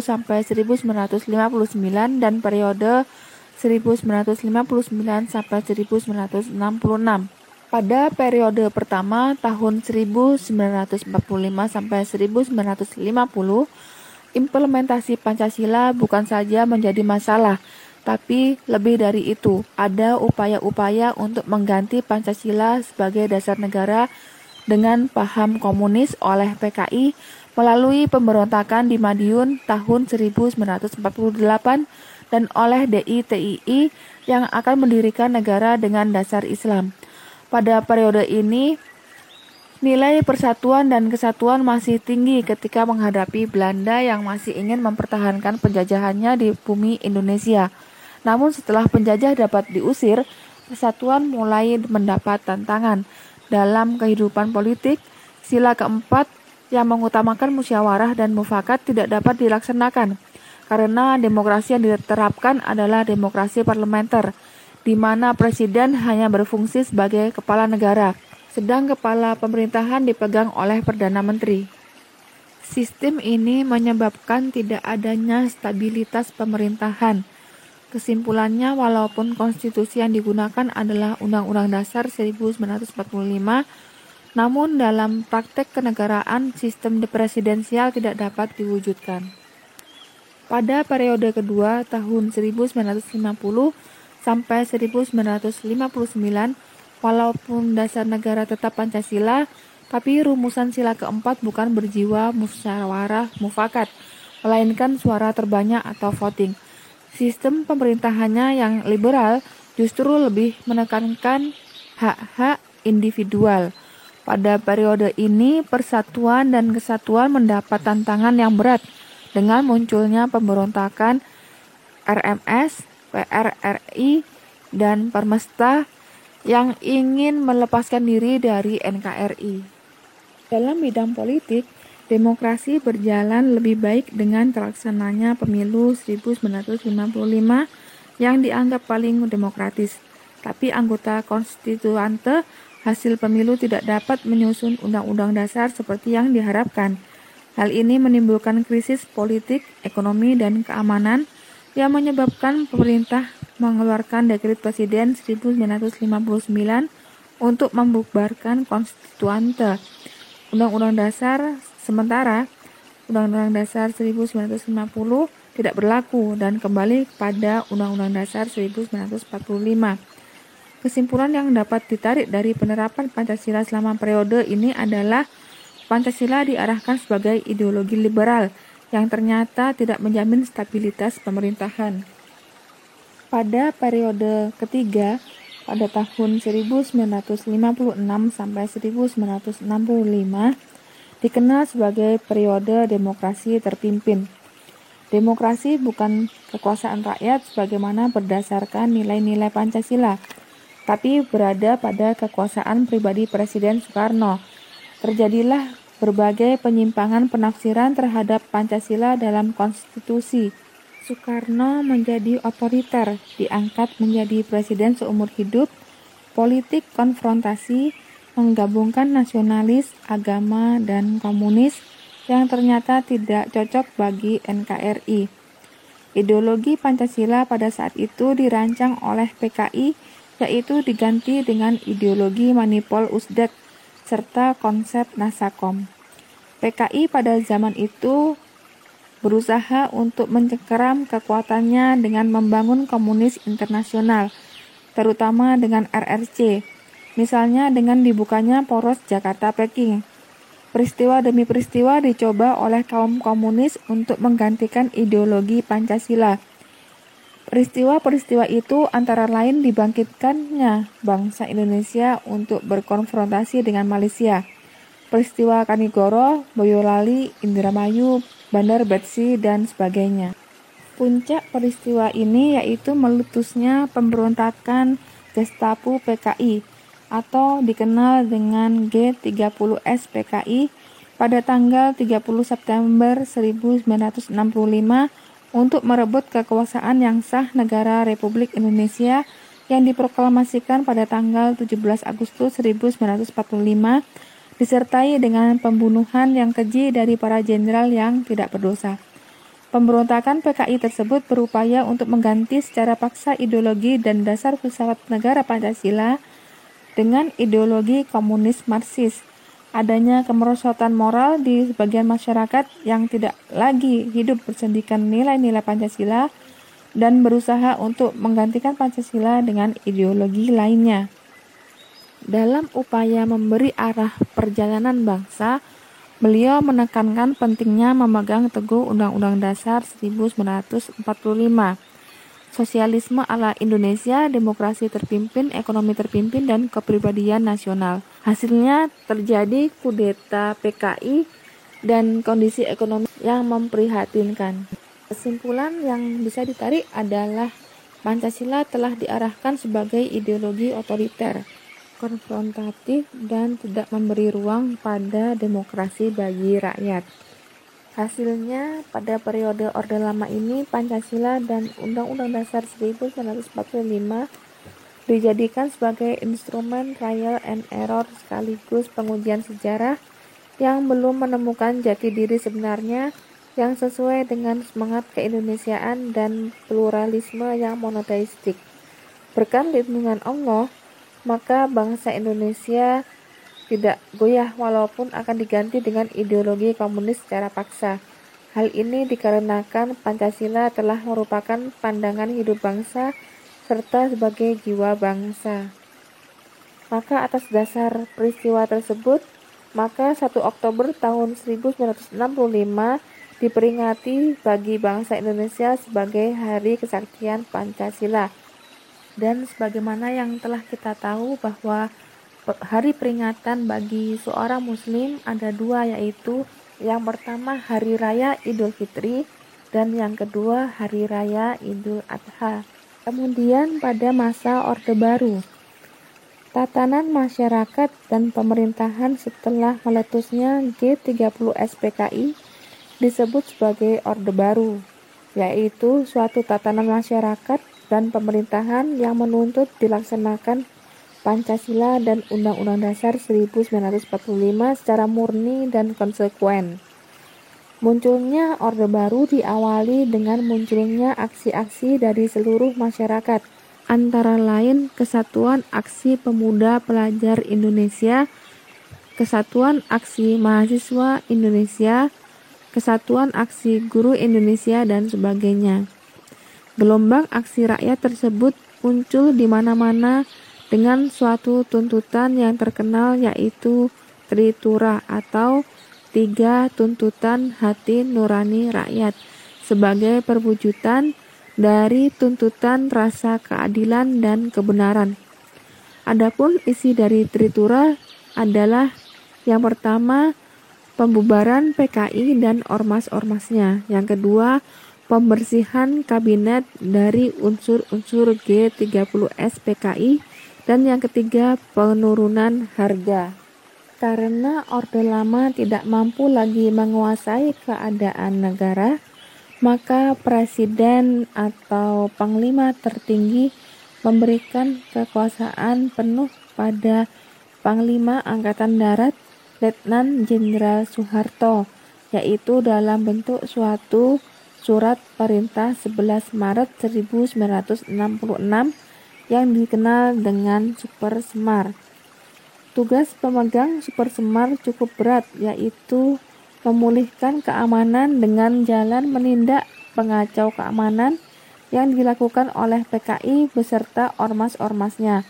sampai 1959, dan periode 1959 sampai 1966. Pada periode pertama tahun 1945 sampai 1950, implementasi Pancasila bukan saja menjadi masalah, tapi lebih dari itu, ada upaya-upaya untuk mengganti Pancasila sebagai dasar negara dengan paham komunis oleh PKI melalui pemberontakan di Madiun tahun 1948 dan oleh DITII yang akan mendirikan negara dengan dasar Islam. Pada periode ini, nilai persatuan dan kesatuan masih tinggi ketika menghadapi Belanda yang masih ingin mempertahankan penjajahannya di bumi Indonesia. Namun setelah penjajah dapat diusir, persatuan mulai mendapat tantangan. Dalam kehidupan politik, sila keempat yang mengutamakan musyawarah dan mufakat tidak dapat dilaksanakan, karena demokrasi yang diterapkan adalah demokrasi parlementer, di mana presiden hanya berfungsi sebagai kepala negara, sedang kepala pemerintahan dipegang oleh Perdana Menteri. Sistem ini menyebabkan tidak adanya stabilitas pemerintahan. Kesimpulannya, walaupun konstitusi yang digunakan adalah Undang-Undang Dasar 1945, namun dalam praktek kenegaraan sistem presidensial tidak dapat diwujudkan. Pada periode kedua tahun 1950 sampai 1959, walaupun dasar negara tetap Pancasila, tapi rumusan sila keempat bukan berjiwa musyawarah mufakat, melainkan suara terbanyak atau voting. Sistem pemerintahannya yang liberal justru lebih menekankan hak-hak individual. Pada periode ini, persatuan dan kesatuan mendapat tantangan yang berat dengan munculnya pemberontakan RMS, PRRI, dan Permesta yang ingin melepaskan diri dari NKRI. Dalam bidang politik, demokrasi berjalan lebih baik dengan terlaksananya pemilu 1955 yang dianggap paling demokratis. Tapi anggota konstituante hasil pemilu tidak dapat menyusun undang-undang dasar seperti yang diharapkan. Hal ini menimbulkan krisis politik, ekonomi, dan keamanan yang menyebabkan pemerintah mengeluarkan dekret Presiden 1959 untuk membubarkan konstituante. Undang-undang dasar sementara Undang-Undang Dasar 1950 tidak berlaku dan kembali pada Undang-Undang Dasar 1945. Kesimpulan yang dapat ditarik dari penerapan Pancasila selama periode ini adalah Pancasila diarahkan sebagai ideologi liberal yang ternyata tidak menjamin stabilitas pemerintahan. Pada periode ketiga, pada tahun 1956 sampai 1965, dikenal sebagai periode demokrasi terpimpin. Demokrasi bukan kekuasaan rakyat sebagaimana berdasarkan nilai-nilai Pancasila, tapi berada pada kekuasaan pribadi Presiden Soekarno. Terjadilah berbagai penyimpangan penafsiran terhadap Pancasila dalam konstitusi. Soekarno menjadi otoriter, diangkat menjadi presiden seumur hidup, politik konfrontasi, menggabungkan nasionalis, agama, dan komunis yang ternyata tidak cocok bagi NKRI. Ideologi Pancasila pada saat itu dirancang oleh PKI, yaitu diganti dengan ideologi Manipol Usdek serta konsep Nasakom. PKI pada zaman itu berusaha untuk mencengkeram kekuatannya dengan membangun komunis internasional, terutama dengan RRC, misalnya dengan dibukanya poros Jakarta-Peking. Peristiwa demi peristiwa dicoba oleh kaum komunis untuk menggantikan ideologi Pancasila. Peristiwa-peristiwa itu antara lain dibangkitkannya bangsa Indonesia untuk berkonfrontasi dengan Malaysia. Peristiwa Kanigoro, Boyolali, Indramayu, Bandar Betsi, dan sebagainya. Puncak peristiwa ini yaitu meletusnya pemberontakan Gestapo PKI atau dikenal dengan G30S PKI pada tanggal 30 September 1965 untuk merebut kekuasaan yang sah negara Republik Indonesia yang diproklamasikan pada tanggal 17 Agustus 1945, disertai dengan pembunuhan yang keji dari para jenderal yang tidak berdosa. Pemberontakan PKI tersebut berupaya untuk mengganti secara paksa ideologi dan dasar filsafat negara Pancasila dengan ideologi komunis Marxis. Adanya kemerosotan moral di sebagian masyarakat yang tidak lagi hidup bersendikan nilai-nilai Pancasila dan berusaha untuk menggantikan Pancasila dengan ideologi lainnya. Dalam upaya memberi arah perjalanan bangsa, beliau menekankan pentingnya memegang teguh Undang-Undang Dasar 1945, sosialisme ala Indonesia, demokrasi terpimpin, ekonomi terpimpin, dan kepribadian nasional. Hasilnya terjadi kudeta PKI dan kondisi ekonomi yang memprihatinkan. Kesimpulan yang bisa ditarik adalah Pancasila telah diarahkan sebagai ideologi otoriter, konfrontatif, dan tidak memberi ruang pada demokrasi bagi rakyat. Hasilnya, pada periode Orde Lama ini, Pancasila dan Undang-Undang Dasar 1945 dijadikan sebagai instrumen trial and error sekaligus pengujian sejarah yang belum menemukan jati diri sebenarnya yang sesuai dengan semangat keindonesiaan dan pluralisme yang monoteistik. Berkat lindungan Allah, maka bangsa Indonesia tidak goyah walaupun akan diganti dengan ideologi komunis secara paksa. Hal ini dikarenakan Pancasila telah merupakan pandangan hidup bangsa serta sebagai jiwa bangsa. Maka atas dasar peristiwa tersebut, maka 1 Oktober tahun 1965 diperingati bagi bangsa Indonesia sebagai Hari Kesaktian Pancasila. Dan sebagaimana yang telah kita tahu bahwa hari peringatan bagi seorang muslim ada dua, yaitu yang pertama Hari Raya Idul Fitri dan yang kedua Hari Raya Idul Adha. Kemudian pada masa Orde Baru, tatanan masyarakat dan pemerintahan setelah meletusnya G30S PKI disebut sebagai Orde Baru, yaitu suatu tatanan masyarakat dan pemerintahan yang menuntut dilaksanakan Pancasila dan Undang-Undang Dasar 1945 secara murni dan konsekuen. Munculnya Orde Baru diawali dengan munculnya aksi-aksi dari seluruh masyarakat, antara lain Kesatuan Aksi Pemuda Pelajar Indonesia, Kesatuan Aksi Mahasiswa Indonesia, Kesatuan Aksi Guru Indonesia, dan sebagainya. Gelombang aksi rakyat tersebut muncul di mana-mana dengan suatu tuntutan yang terkenal, yaitu Tritura atau 3 tuntutan hati nurani rakyat sebagai perwujudan dari tuntutan rasa keadilan dan kebenaran. Adapun isi dari Tritura adalah yang pertama, pembubaran PKI dan ormas-ormasnya. Yang kedua, pembersihan kabinet dari unsur-unsur G30S PKI. Dan yang ketiga, penurunan harga. Karena Orde Lama tidak mampu lagi menguasai keadaan negara, maka Presiden atau Panglima tertinggi memberikan kekuasaan penuh pada Panglima Angkatan Darat Letnan Jenderal Soeharto, yaitu dalam bentuk suatu surat perintah 11 Maret 1966 yang dikenal dengan Super Semar. Tugas pemegang Super Semar cukup berat, yaitu memulihkan keamanan dengan jalan menindak pengacau keamanan yang dilakukan oleh PKI beserta ormas-ormasnya,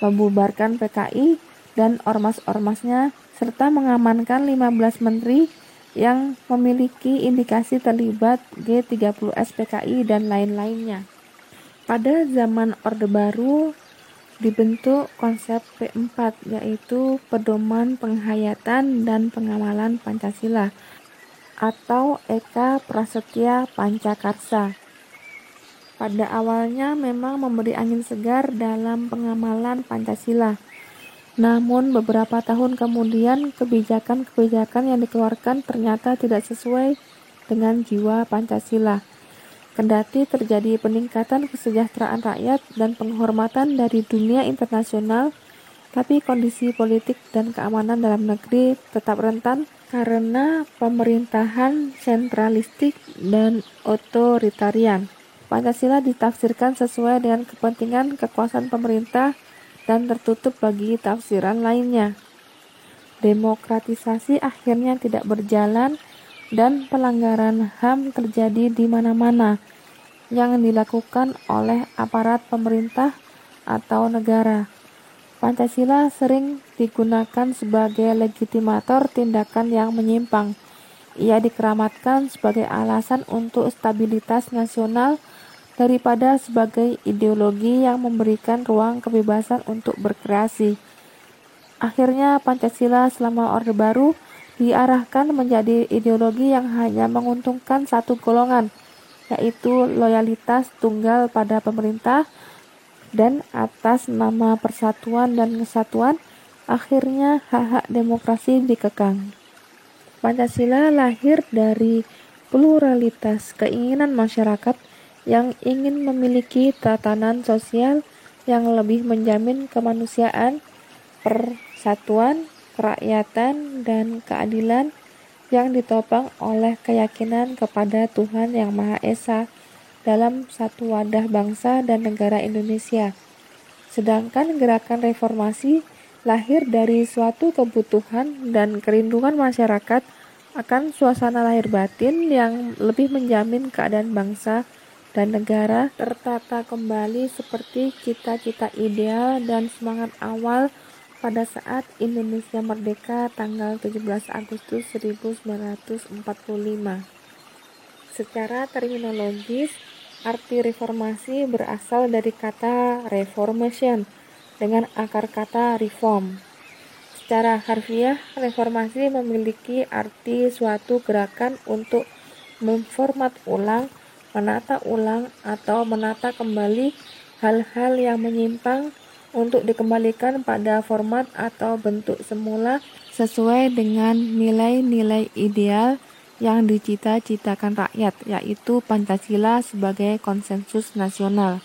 membubarkan PKI dan ormas-ormasnya, serta mengamankan 15 menteri yang memiliki indikasi terlibat G30S PKI dan lain-lainnya. Pada zaman Orde Baru dibentuk konsep P4, yaitu Pedoman Penghayatan dan Pengawalan Pancasila atau Eka Prasetya Pancakarsa. Pada awalnya memang memberi angin segar dalam pengamalan Pancasila. Namun beberapa tahun kemudian kebijakan-kebijakan yang dikeluarkan ternyata tidak sesuai dengan jiwa Pancasila. Kendati terjadi peningkatan kesejahteraan rakyat dan penghormatan dari dunia internasional, tapi kondisi politik dan keamanan dalam negeri tetap rentan karena pemerintahan sentralistik dan otoritarian. Pancasila ditafsirkan sesuai dengan kepentingan kekuasaan pemerintah dan tertutup bagi tafsiran lainnya. Demokratisasi akhirnya tidak berjalan dan pelanggaran HAM terjadi di mana-mana yang dilakukan oleh aparat pemerintah atau negara. Pancasila sering digunakan sebagai legitimator tindakan yang menyimpang. Ia dikeramatkan sebagai alasan untuk stabilitas nasional daripada sebagai ideologi yang memberikan ruang kebebasan untuk berkreasi. Akhirnya Pancasila selama Orde Baru diarahkan menjadi ideologi yang hanya menguntungkan satu golongan, yaitu loyalitas tunggal pada pemerintah, dan atas nama persatuan dan kesatuan, akhirnya hak-hak demokrasi dikekang. Pancasila lahir dari pluralitas keinginan masyarakat yang ingin memiliki tatanan sosial yang lebih menjamin kemanusiaan, persatuan, kerakyatan, dan keadilan yang ditopang oleh keyakinan kepada Tuhan Yang Maha Esa dalam satu wadah bangsa dan negara Indonesia. Sedangkan gerakan reformasi lahir dari suatu kebutuhan dan kerinduan masyarakat akan suasana lahir batin yang lebih menjamin keadaan bangsa dan negara tertata kembali seperti cita-cita ideal dan semangat awal pada saat Indonesia merdeka tanggal 17 Agustus 1945. Secara terminologis, arti reformasi berasal dari kata reformation dengan akar kata reform. Secara harfiah, reformasi memiliki arti suatu gerakan untuk memformat ulang, menata ulang, atau menata kembali hal-hal yang menyimpang untuk dikembalikan pada format atau bentuk semula sesuai dengan nilai-nilai ideal yang dicita-citakan rakyat, yaitu Pancasila sebagai konsensus nasional.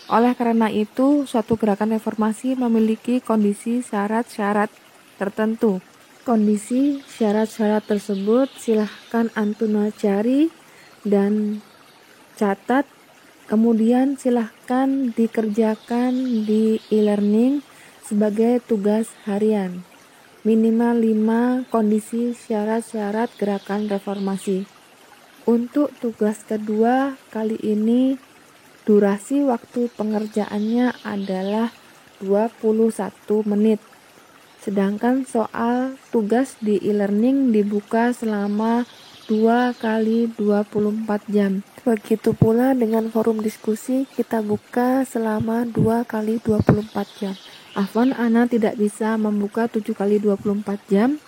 Oleh karena itu, suatu gerakan reformasi memiliki kondisi syarat-syarat tertentu. Kondisi syarat-syarat tersebut silahkan Antuna cari dan catat, kemudian silahkan dikerjakan di e-learning sebagai tugas harian. Minimal 5 kondisi syarat-syarat gerakan reformasi. Untuk tugas kedua kali ini, durasi waktu pengerjaannya adalah 21 menit. Sedangkan soal tugas di e-learning dibuka selama 2 kali 24 jam. Begitu pula dengan forum diskusi kita buka selama 2 kali 24 jam. Afwan, Ana tidak bisa membuka 7 kali 24 jam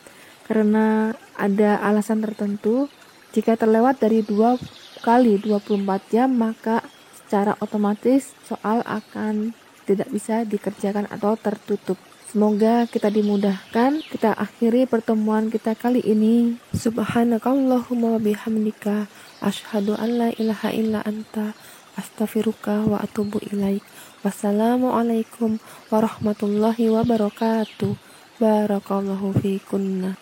karena ada alasan tertentu. Jika terlewat dari 2 kali 24 jam, maka secara otomatis soal akan tidak bisa dikerjakan atau tertutup. Semoga kita dimudahkan. Kita akhiri pertemuan kita kali ini. Subhanakallahumma wa bihamdika asyhadu an la ilaha illa anta astaghfiruka wa atubu ilaik. Wassalamualaikum warahmatullahi wabarakatuh. Barakallahu fikunna.